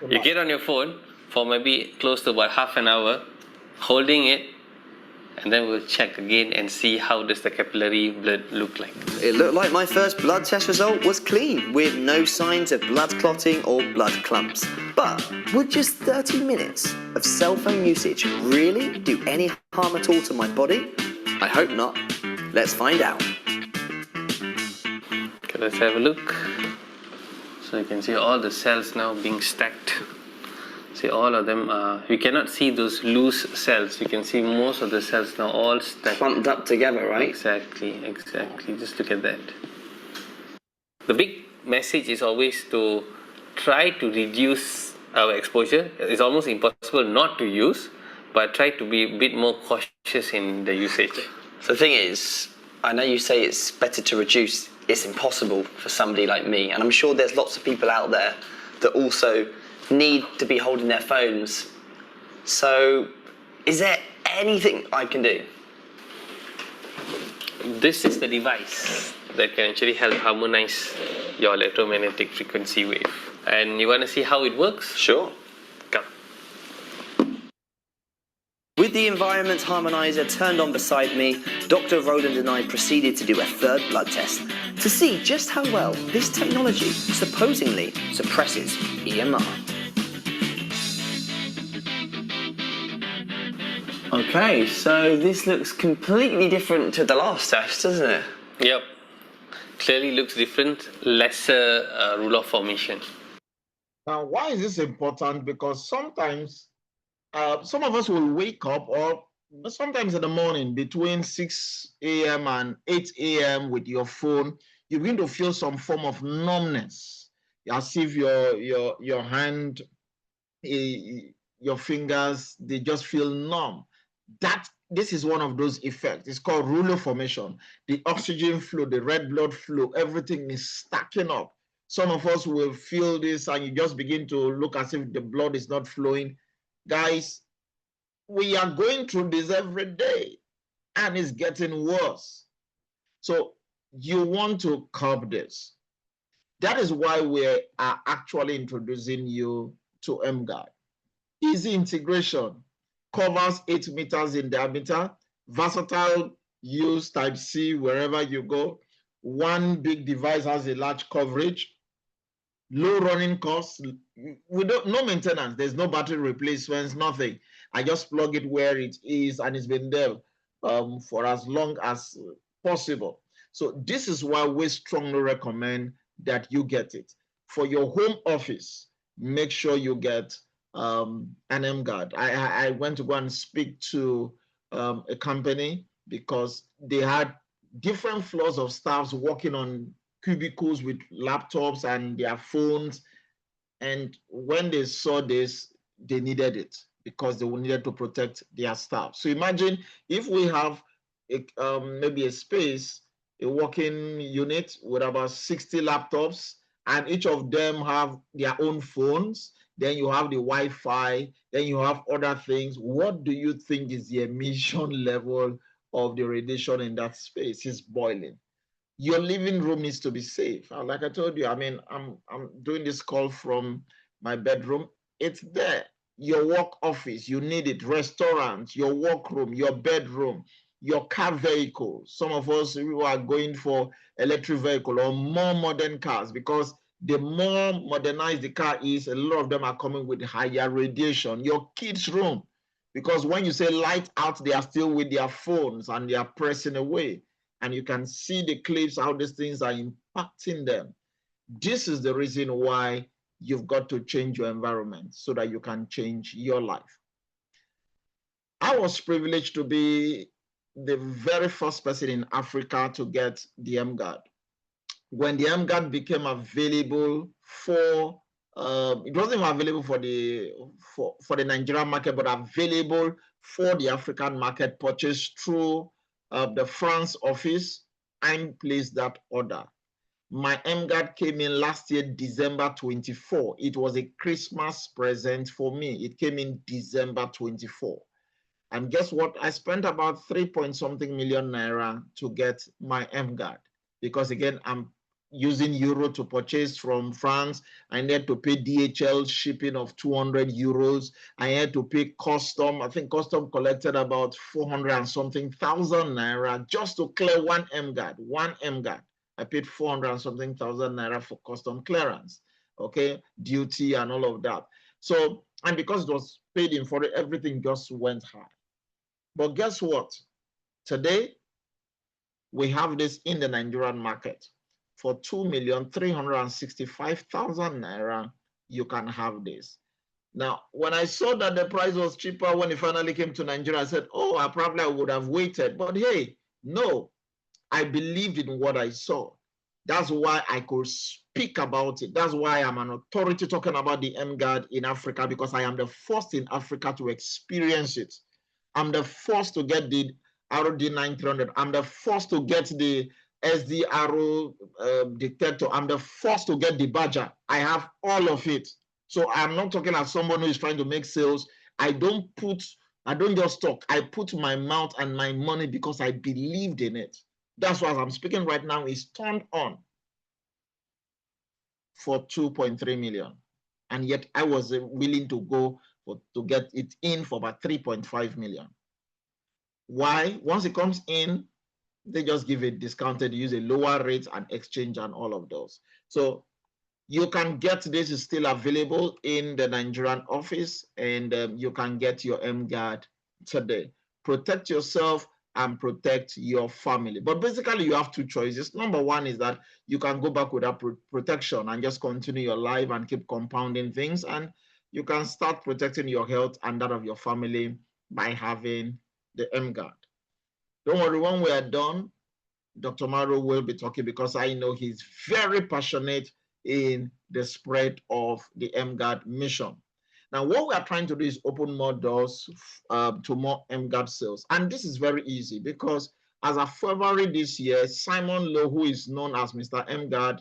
you get on your phone for maybe close to about half an hour, holding it, and then we'll check again and see how does the capillary blood look like. It looked like my first blood test result was clean, with no signs of blood clotting or blood clumps. But would just 30 minutes of cell phone usage really do any harm at all to my body? I hope not. Let's find out. Okay, let's have a look. So you can see all the cells now being stacked. See, all of them are, you cannot see those loose cells. You can see most of the cells now all stacked. Clumped up together, right? Exactly, exactly. Just look at that. The big message is always to try to reduce our exposure. It's almost impossible not to use, but try to be a bit more cautious in the usage. So the thing is, I know you say it's better to reduce. It's impossible for somebody like me, and I'm sure there's lots of people out there that also need to be holding their phones. So is there anything I can do? This is the device that can actually help harmonize your electromagnetic frequency wave. And you want to see how it works? Sure. Come. With the environment harmonizer turned on beside me, Dr. Roland and I proceeded to do a third blood test to see just how well this technology supposedly suppresses EMR. Okay, so this looks completely different to the last test, doesn't it? Yep. Clearly looks different, lesser rouleau formation. Now, why is this important? Because sometimes some of us will wake up, or sometimes in the morning between 6 a.m. and 8 a.m. with your phone, you begin to feel some form of numbness, as if your hand, your fingers, they just feel numb. This is one of those effects. It's called rouleau formation. The oxygen flow, the red blood flow, everything is stacking up. Some of us will feel this and you just begin to look as if the blood is not flowing. Guys, we are going through this every day and it's getting worse. So you want to curb this. That is why we are actually introducing you to EmGuarde. Easy integration, covers 8 meters in diameter, versatile use Type-C wherever you go. One big device has a large coverage, low running costs, no maintenance, there's no battery replacements, nothing. I just plug it where it is and it's been there for as long as possible. So this is why we strongly recommend that you get it. For your home office, make sure you get an EmGuarde. I went to go and speak to a company because they had different floors of staffs working on cubicles with laptops and their phones. And when they saw this, they needed it because they needed to protect their staff. So imagine if we have maybe a space, a working unit with about 60 laptops and each of them have their own phones. Then you have the Wi-Fi, then you have other things. What do you think is the emission level of the radiation in that space? It's boiling. Your living room needs to be safe. Like I told you, I mean, I'm doing this call from my bedroom. It's there. Your work office, you need it. Restaurant, your workroom, your bedroom, your car vehicle. Some of us who are going for electric vehicle or more modern cars, because the more modernized the car is, a lot of them are coming with higher radiation. Your kids' room, because when you say light out, they are still with their phones and they are pressing away. And you can see the clips, how these things are impacting them. This is the reason why you've got to change your environment so that you can change your life. I was privileged to be the very first person in Africa to get the EmGuarde. When the EmGuarde became available for, it wasn't available for the Nigerian market, but available for the African market, purchased through the France office, I placed that order. My EmGuarde came in last year, December 24. It was a Christmas present for me. It came in December 24. And guess what? I spent about 3-point-something million naira to get my EmGuarde, because again, I'm using euro to purchase from France. I need to pay DHL shipping of 200 euros. I had to pay custom. I think custom collected about 400 and something thousand naira just to clear one EmGuarde. One EmGuarde. I paid 400 and something thousand naira for custom clearance. Okay, duty and all of that. So, and because it was paid in for it, everything just went high. But guess what? Today, we have this in the Nigerian market. For 2,365,000 naira, you can have this. Now, when I saw that the price was cheaper when it finally came to Nigeria, I said, oh, I probably would have waited. But hey, no, I believed in what I saw. That's why I could speak about it. That's why I'm an authority talking about the EmGuarde in Africa, because I am the first in Africa to experience it. I'm the first to get the RD9300. I'm the first to get the SDRO detector. I'm the first to get the Badger. I have all of it. So I'm not talking as someone who is trying to make sales. I don't just talk. I put my mouth and my money because I believed in it. That's why I'm speaking right now is turned on for 2.3 million. And yet I was willing to go to get it in for about 3.5 million. Why? Once it comes in, they just give it discounted, use a lower rate and exchange and all of those. So you can get this, is still available in the Nigerian office, and you can get your EmGuarde today. Protect yourself and protect your family. But basically, you have two choices. Number one is that you can go back without protection and just continue your life and keep compounding things. And you can start protecting your health and that of your family by having the EmGuarde. Don't worry, when we are done, Dr. Maro will be talking, because I know he's very passionate in the spread of the EmGuarde mission. Now, what we are trying to do is open more doors to more EmGuarde sales. And this is very easy, because as of February this year, Simon Lowe, who is known as Mr. EmGuarde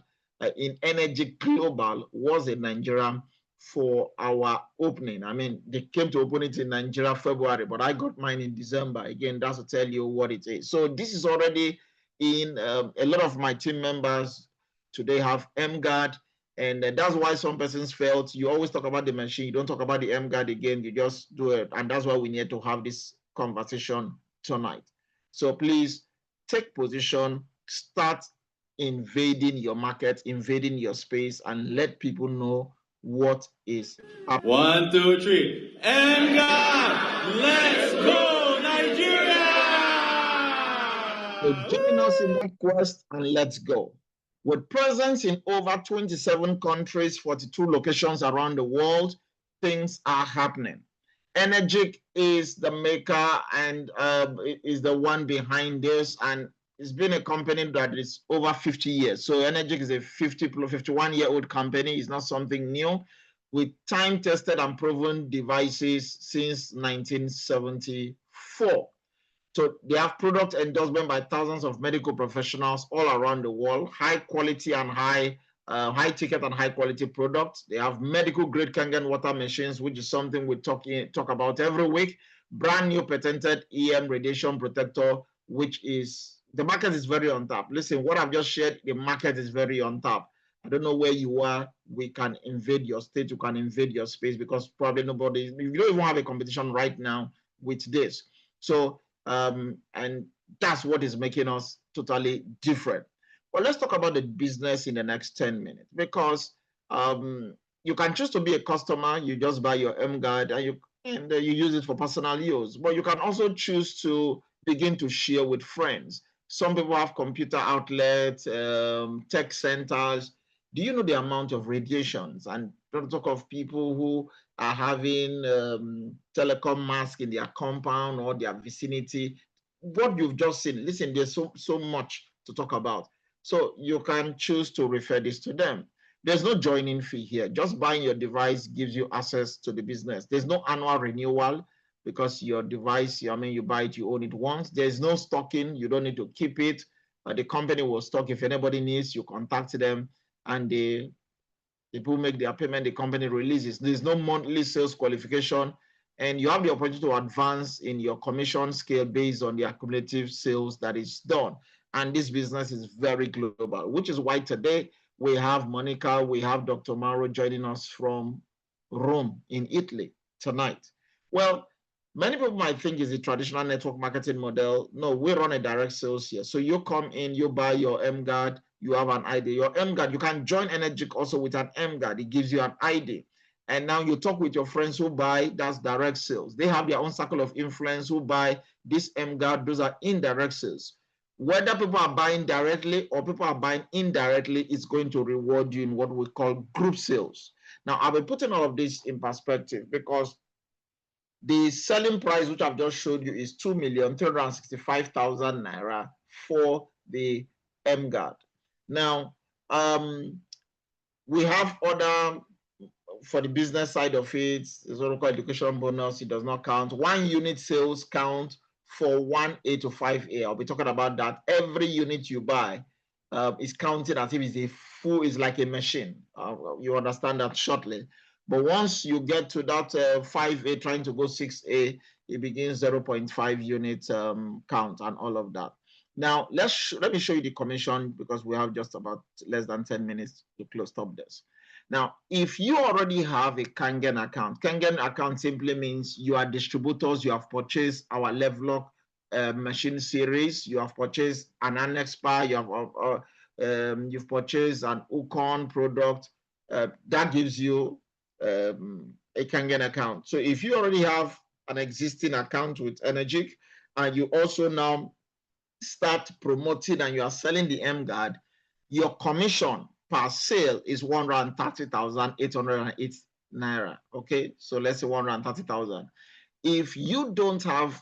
in Energy Global, was in Nigeria for our opening. I mean, they came to open it in Nigeria February, but I got mine in December. Again, that's to tell you what it is. So this is already in a lot of my team members today have EmGuarde, and that's why some persons felt you always talk about the machine, you don't talk about the EmGuarde again, you just do it. And that's why we need to have this conversation tonight. So please take position, start invading your market, invading your space, and let people know what is happening. 1, 2, 3. EmGuarde, let's go Nigeria! So join us in that quest and let's go. With presence in over 27 countries, 42 locations around the world, things are happening. Energic is the maker and is the one behind this, and it's been a company that is over 50 years. So Energic is a 51-year-old company. It's not something new, with time-tested and proven devices since 1974. So they have product endorsement by thousands of medical professionals all around the world, high quality and high high ticket and high quality products. They have medical grade Kangen water machines, which is something we talk about every week. Brand new patented EM radiation protector, which is, the market is very on top. Listen, what I've just shared, the market is very on top. I don't know where you are. We can invade your state. You can invade your space because probably nobody, you don't even have a competition right now with this. So, and that's what is making us totally different. Well, let's talk about the business in the next 10 minutes because you can choose to be a customer. You just buy your EmGuarde and you use it for personal use. But you can also choose to begin to share with friends. Some people have computer outlets, tech centers. Do you know the amount of radiations? And don't talk of people who are having telecom mask in their compound or their vicinity. What you've just seen, listen, there's so much to talk about. So you can choose to refer this to them. There's no joining fee here. Just buying your device gives you access to the business. There's no annual renewal because your device, you buy it, you own it once. There's no stocking. You don't need to keep it. The company will stock. If anybody needs, you contact them and the people make their payment, the company releases. There's no monthly sales qualification. And you have the opportunity to advance in your commission scale based on the accumulative sales that is done. And this business is very global, which is why today we have Monica, we have Dr. Mauro joining us from Rome in Italy tonight. Well, many people might think it's a traditional network marketing model. No, we run a direct sales here. So you come in, you buy your EmGuarde, you have an ID. Your EmGuarde, you can join Energic also with an EmGuarde. It gives you an ID. And now you talk with your friends who buy, that's direct sales. They have their own circle of influence who buy this EmGuarde, those are indirect sales. Whether people are buying directly or people are buying indirectly, it's going to reward you in what we call group sales. Now, I'll be putting all of this in perspective because the selling price, which I've just showed you, is 2,365,000 naira for the EmGuarde. Now, we have other, for the business side of it, there's what we call education bonus. It does not count. 1 unit sales count for 1A to 5A. I'll be talking about that. Every unit you buy is counted as if it's a full, is like a machine. You understand that shortly. But once you get to that 5A trying to go 6A, it begins 0.5 unit count and all of that. Now, let me show you the commission because we have just about less than 10 minutes to stop this. Now, if you already have a Kangen account simply means you are distributors, you have purchased our Levelock machine series, you have purchased an Annexpa, you've purchased an Ukon product, that gives you a Kangen account. So if you already have an existing account with Energic and you also now start promoting and you are selling the EmGuarde, your commission per sale is 130,808 naira. Okay, so let's say 130,000. If you don't have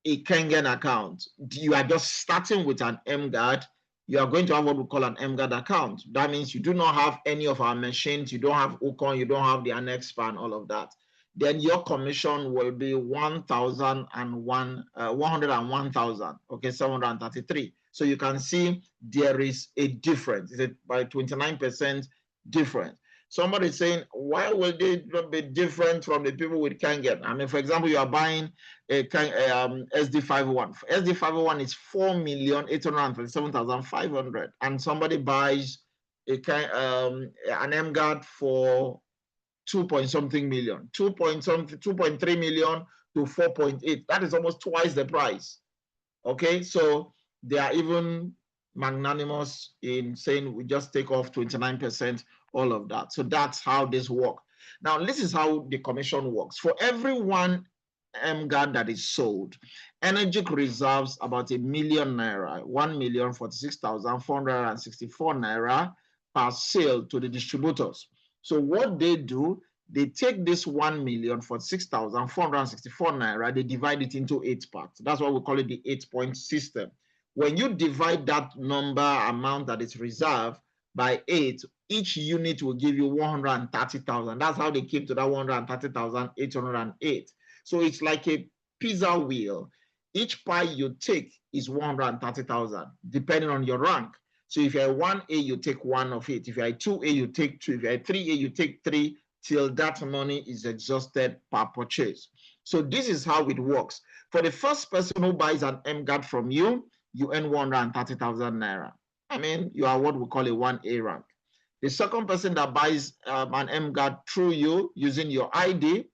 a Kangen account, you are just starting with an EmGuarde, you are going to have what we call an EmGuarde account. That means you do not have any of our machines, you don't have Ukon, you don't have the Annexpa and all of that. Then your commission will be 101,000, okay, 733. So you can see there is a difference. It's by 29% difference. Somebody is saying, why will they be different from the people with Kangen? I mean, for example, you are buying a SD501. SD501 is 4,837,500, and somebody buys an EmGuarde for 2.something million, 2.3 million to 4.8. That is almost twice the price. Okay, so they are even magnanimous in saying we just take off 29%, all of that. So that's how this works. Now, this is how the commission works. For every one EmGuarde that is sold, Energic reserves about 1 million naira, 1,046,464 naira per sale to the distributors. So what they do, they take this 1,046,464 naira, they divide it into 8 parts. That's why we call it the 8-point system. When you divide that number amount that is reserved by 8, each unit will give you 130,000. That's how they came to that 130,808. So it's like a pizza wheel. Each pie you take is 130,000, depending on your rank. So if you're a 1A, you take one of it. If you're a 2A, you take two. If you're a 3A, you take three till that money is exhausted per purchase. So this is how it works. For the first person who buys an EmGuarde from you, you earn 130,000 naira. I mean, you are what we call a 1A rank. The second person that buys an EmGuarde through you using your ID,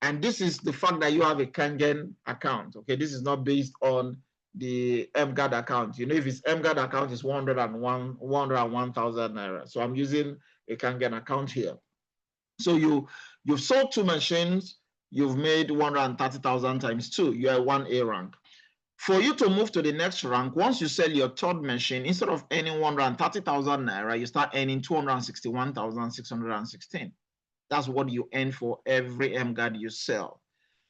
and this is the fact that you have a Kangen account. Okay, this is not based on the EmGuarde account. You know, if it's EmGuarde account, it's 101,000 naira. So I'm using a Kangen account here. So you've sold 2 machines, you've made 130,000 times 2. You're a 1A rank. For you to move to the next rank, once you sell your third machine, instead of earning 130,000 naira, you start earning 261,616. That's what you earn for every EmGuarde you sell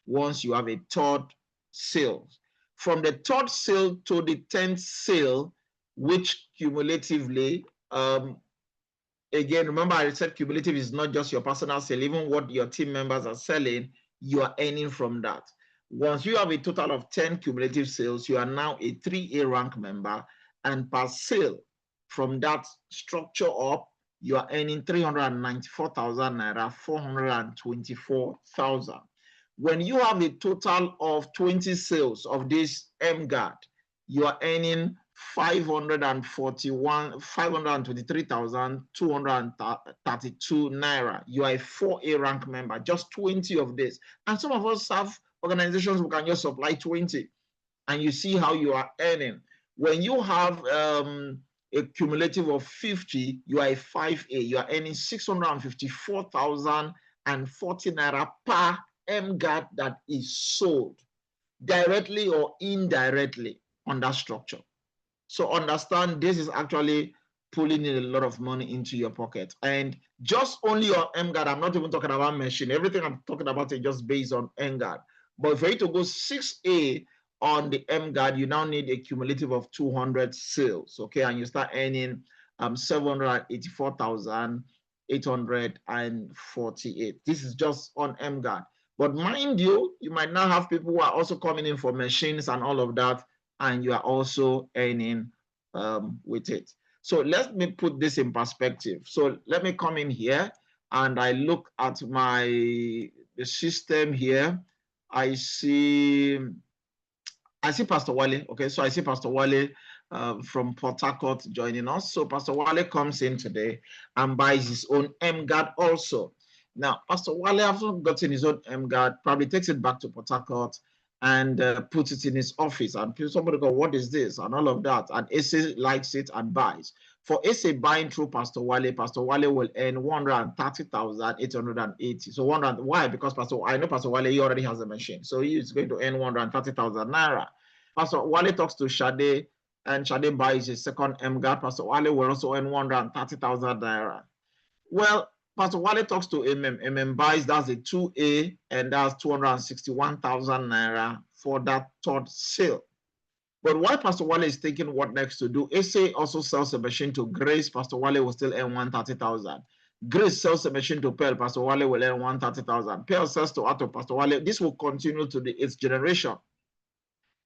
once you have a third sale. From the third sale to the 10th sale, which cumulatively, again, remember I said cumulative is not just your personal sale, even what your team members are selling, you are earning from that. Once you have a total of 10 cumulative sales, you are now a 3A rank member, and per sale from that structure up, you are earning 394,000 naira, 424,000. When you have a total of 20 sales of this EmGuarde, you are earning 523,232 naira. You are a 4A rank member, just 20 of this. And some of us have organizations who can just supply 20, and you see how you are earning. When you have a cumulative of 50, you are a 5A. You are earning 654,040 naira per EmGuarde that is sold directly or indirectly on that structure. So understand, this is actually pulling in a lot of money into your pocket. And just only your EmGuarde, I'm not even talking about machine. Everything I'm talking about is just based on EmGuarde. But for you to go 6A on the EmGuarde, you now need a cumulative of 200 sales, okay? And you start earning 784,848. This is just on EmGuarde. But mind you, you might now have people who are also coming in for machines and all of that, and you are also earning with it. So let me put this in perspective. So let me come in here and I look at the system here. I see Pastor Wale. Okay, so I see Pastor Wale from Port Harcourt joining us. So Pastor Wale comes in today and buys his own EmGuarde also. Now, Pastor Wale, after gotten his own EmGuarde, probably takes it back to Port Harcourt and puts it in his office. And somebody go, what is this? And all of that. And Asa likes it and buys. For Asa buying through Pastor Wale will earn 130,880. So why? Because I know Pastor Wale, he already has a machine. So he is going to earn 130,000 naira. Pastor Wale talks to Shade, and Shade buys his second EmGuarde. Pastor Wale will also earn 130,000 naira. Well, Pastor Wale talks to MM buys, that's a 2A, and that's 261,000 naira for that third sale. But while Pastor Wale is thinking what next to do, Asa also sells a machine to Grace. Pastor Wale will still earn 130,000. Grace sells a machine to Pearl. Pastor Wale will earn 130,000. Pearl sells to Otto. Pastor Wale. This will continue to the 8th generation.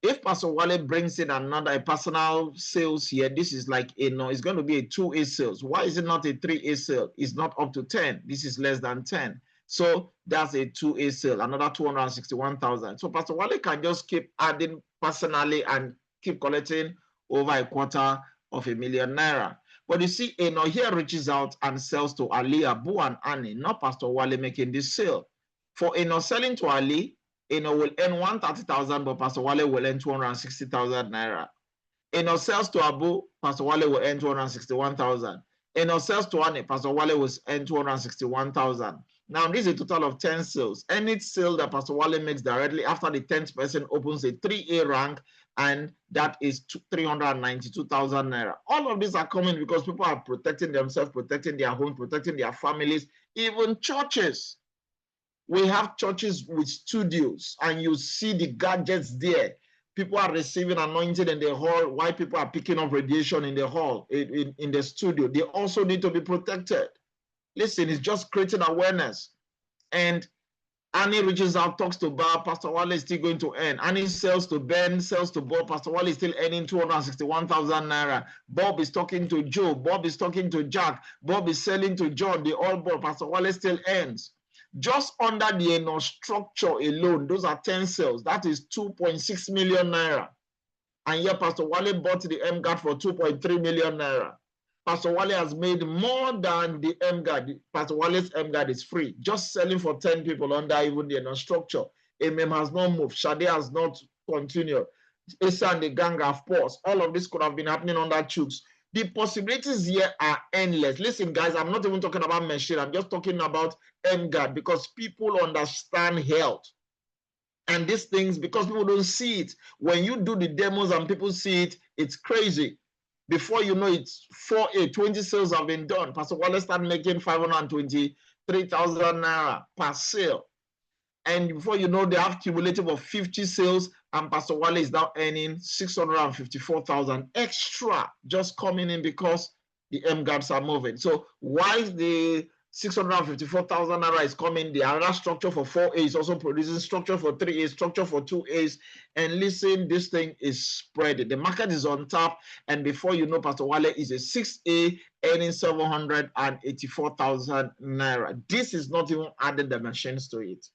If Pastor Wale brings in a personal sales here, this is like it's going to be a 2A sales. Why is it not a 3A sale? It's not up to 10. This is less than 10. So that's a 2A sale, another 261,000. So Pastor Wale can just keep adding personally and keep collecting over $250,000 naira. But you see, here reaches out and sells to Ali, Abu, and Annie, not Pastor Wale making this sale. For selling to Ali, will earn 130,000, but Pastor Wale will earn 260,000 naira. Sells to Abu, Pastor Wale will earn 261,000. Sells to Annie, Pastor Wale will earn 261,000. Now, this is a total of 10 sales. Any sale that Pastor Wale makes directly after the 10th person opens a 3A rank, and that is 392,000 naira. All of these are coming because people are protecting themselves, protecting their homes, protecting their families, even churches. We have churches with studios, and you see the gadgets there. People are receiving anointing in the hall while people are picking up radiation in the hall, in the studio. They also need to be protected. Listen, it's just creating awareness. And Annie reaches out, talks to Bob, Pastor Wale is still going to earn. Annie sells to Ben, sells to Bob, Pastor Wale is still earning 261,000 naira. Bob is talking to Joe, Bob is talking to Jack, Bob is selling to John, the all Bob, Pastor Wale still earns. Just under the structure alone, those are 10 sales, that is 2.6 million naira. And yet Pastor Wale bought the EmGuarde for 2.3 million naira. Pastor Wale has made more than the EmGuarde. Pastor Wale's EmGuarde is free, just selling for 10 people under even the structure. MM has not moved. Shade has not continued. Issa and the gang have paused. All of this could have been happening under Chooks. The possibilities here are endless. Listen, guys, I'm not even talking about machine. I'm just talking about EmGuarde because people understand health. And these things, because people don't see it. When you do the demos and people see it, it's crazy. Before you know it, 20 sales have been done. Pastor Wale started making 523,000 naira per sale. And before you know, they have cumulative of 50 sales, and Pastor Wale is now earning 654,000 extra just coming in because the EmGuardes are moving. So why the 654,000 naira is coming, the other structure for 4A is also producing structure for 3A, structure for 2As. And listen, this thing is spreading. The market is on top. And before you know, Pastor Wale is a 6A earning 784,000 naira. This is not even adding the machines to it.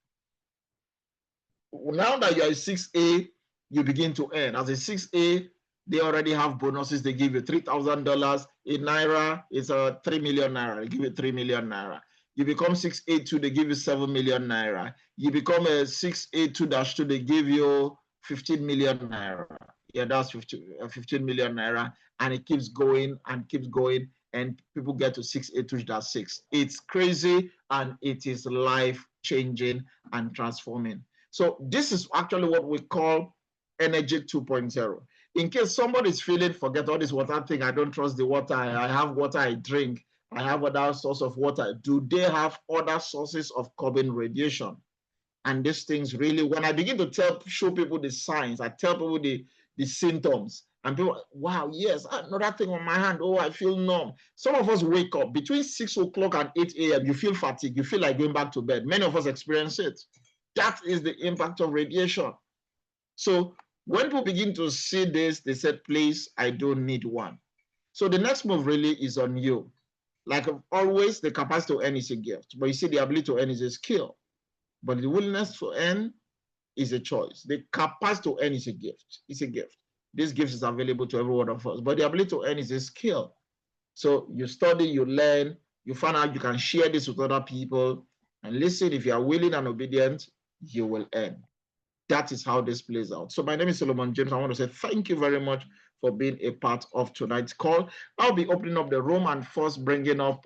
Now that you're a 6A, you begin to earn. As a 6A, they already have bonuses. They give you $3,000. In naira, it's 3 million naira. They give you 3 million naira. You become 6A2, they give you 7 million naira. You become a 6A2-2, they give you 15 million naira. Yeah, that's 15 million naira. And it keeps going and keeps going. And people get to 6A2-6. It's crazy and it is life-changing and transforming. So this is actually what we call Energy 2.0. In case somebody's feeling, forget all this water thing, I don't trust the water, I have water I drink, I have other source of water. Do they have other sources of carbon radiation? And these things really, when I begin to show people the signs, I tell people the symptoms, and people, wow, yes, another thing on my hand, oh, I feel numb. Some of us wake up between 6 o'clock and 8 a.m., you feel fatigued, you feel like going back to bed. Many of us experience it. That is the impact of radiation. So when people begin to see this, they said, please, I don't need one. So the next move really is on you. Like always, the capacity to earn is a gift, but you see the ability to earn is a skill. But the willingness to earn is a choice. The capacity to earn is a gift. It's a gift. This gift is available to every one of us, but the ability to earn is a skill. So you study, you learn, you find out you can share this with other people. And listen, if you are willing and obedient, you will earn. That is how this plays out. So my name is Solomon James. I want to say thank you very much for being a part of tonight's call. I'll be opening up the room and first bringing up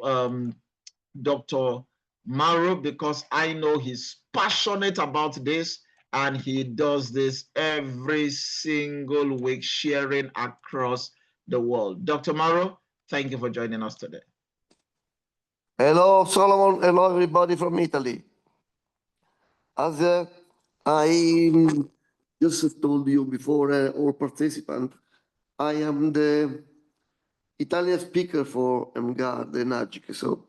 Dr. Maro, because I know he's passionate about this and he does this every single week, sharing across the world. Dr. Maro, thank you for joining us today. Hello, Solomon. Hello, everybody from Italy. As I just told you before, all participants, I am the Italian speaker for EmGuarde and Magic. So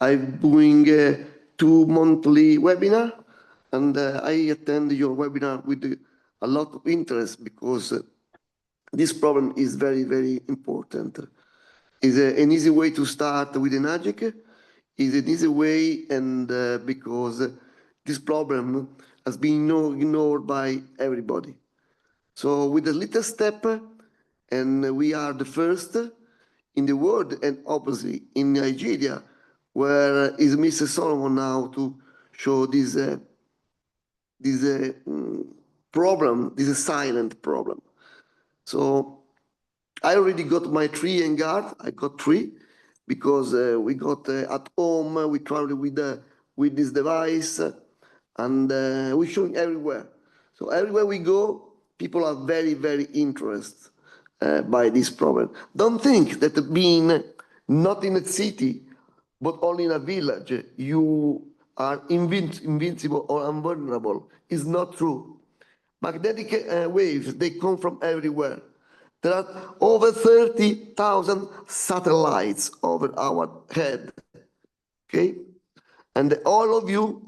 I'm doing 2 monthly webinars, and I attend your webinar with a lot of interest because this problem is very, very important. It's an easy way to start with the magic. Is an easy way, and because this problem has been ignored by everybody. So with a little step, and we are the first in the world, and obviously in Nigeria, where is Mr. Solomon now to show this problem, this silent problem. So I already got my 3 EmGuarde. I got 3. Because we got at home, we travel with this device, and we're showing everywhere. So everywhere we go, people are very, very interested by this problem. Don't think that being not in a city, but only in a village, you are invincible or invulnerable. It's not true. Magnetic waves, they come from everywhere. There are over 30,000 satellites over our head, okay? And all of you,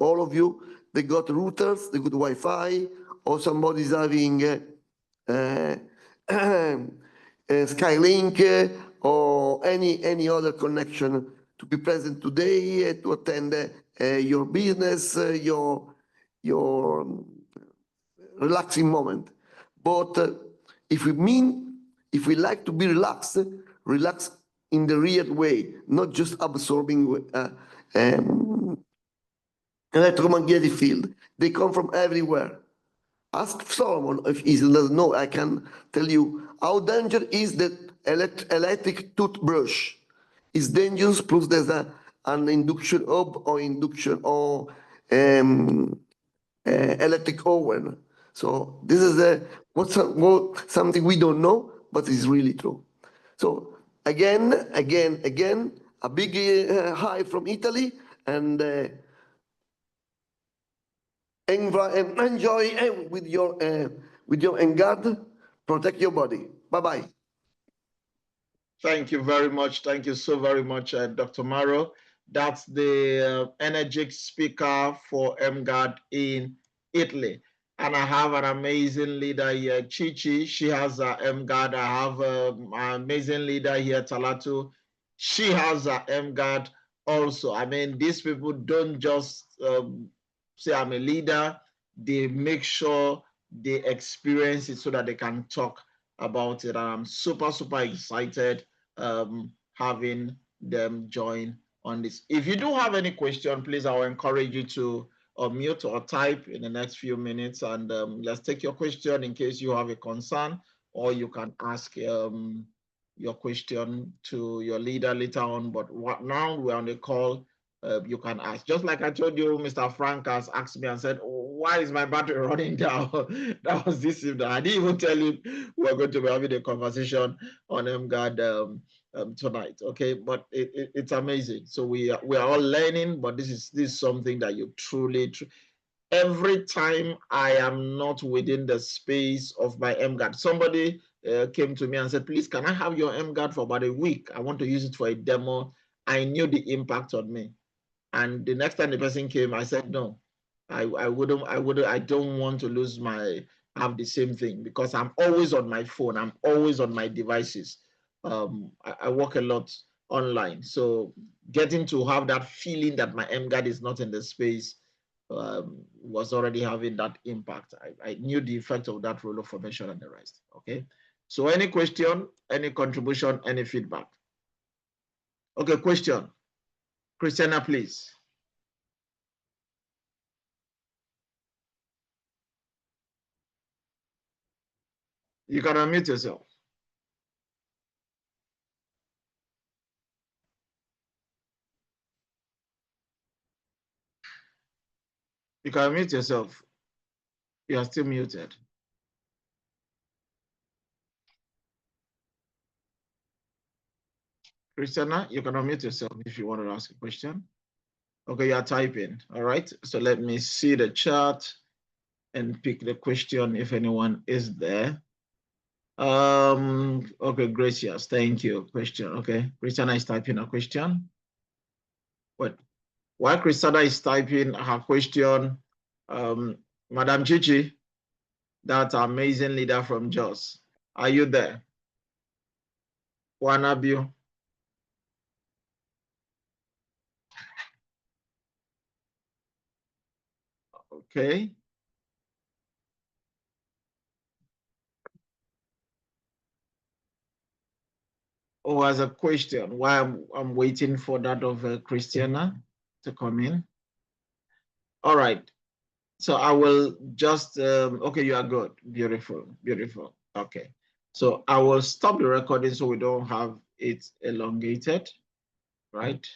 they got routers, they got Wi-Fi, or somebody's having Skylink or any other connection to be present today to attend your business, your relaxing moment. But if we like to be relaxed, relax in the real way, not just absorbing electromagnetic field. They come from everywhere. Ask Solomon if he doesn't know. I can tell you how dangerous is that electric toothbrush. It's dangerous, plus there's an induction hub or induction or electric oven. So this is something we don't know, but it's really true. So again, a big hi from Italy, and enjoy with your EmGuarde. Protect your body. Bye bye. Thank you very much. Thank you so very much, Dr. Maro. That's the energetic speaker for EmGuarde in Italy. And I have an amazing leader here, Chichi. She has EmGuarde. I have an amazing leader here, Talatu. She has EmGuarde also. I mean, these people don't just say I'm a leader. They make sure they experience it so that they can talk about it. I'm super excited having them join on this. If you do have any question, please, I will encourage you to mute or type in the next few minutes, and let's take your question in case you have a concern, or you can ask your question to your leader later on. But now we're on the call, you can ask. Just like I told you, Mr. Frank has asked me and said, why is my battery running down? That was this evening. I didn't even tell him we're going to be having a conversation on EmGuarde tonight. Okay, but it's amazing. So we are all learning, but this is something that you truly every time I am not within the space of my EmGuarde, somebody came to me and said, please, can I have your EmGuarde for about a week? I want to use it for a demo. I knew the impact on me. And the next time the person came, I said, no, I don't want to lose have the same thing, because I'm always on my phone. I'm always on my devices. I work a lot online. So getting to have that feeling that my EmGuarde is not in the space was already having that impact. I knew the effect of that role of formation and the rest. Okay. So any question, any contribution, any feedback? Okay, question. Christiana, please. You can unmute yourself. You can unmute yourself. You are still muted. Christiana, you can unmute yourself if you want to ask a question. Okay, you are typing. All right. So let me see the chat and pick the question if anyone is there. Okay, gracious. Thank you. Question. Okay. Christiana is typing a question. But while Christiana is typing her question, Madam Chichi, that amazing leader from Jos, are you there? Wanabio. Okay. Oh, as a question, while I'm waiting for that of Christiana to come in. All right. So I will just, okay, you are good. Beautiful, beautiful. Okay. So I will stop the recording so we don't have it elongated, right?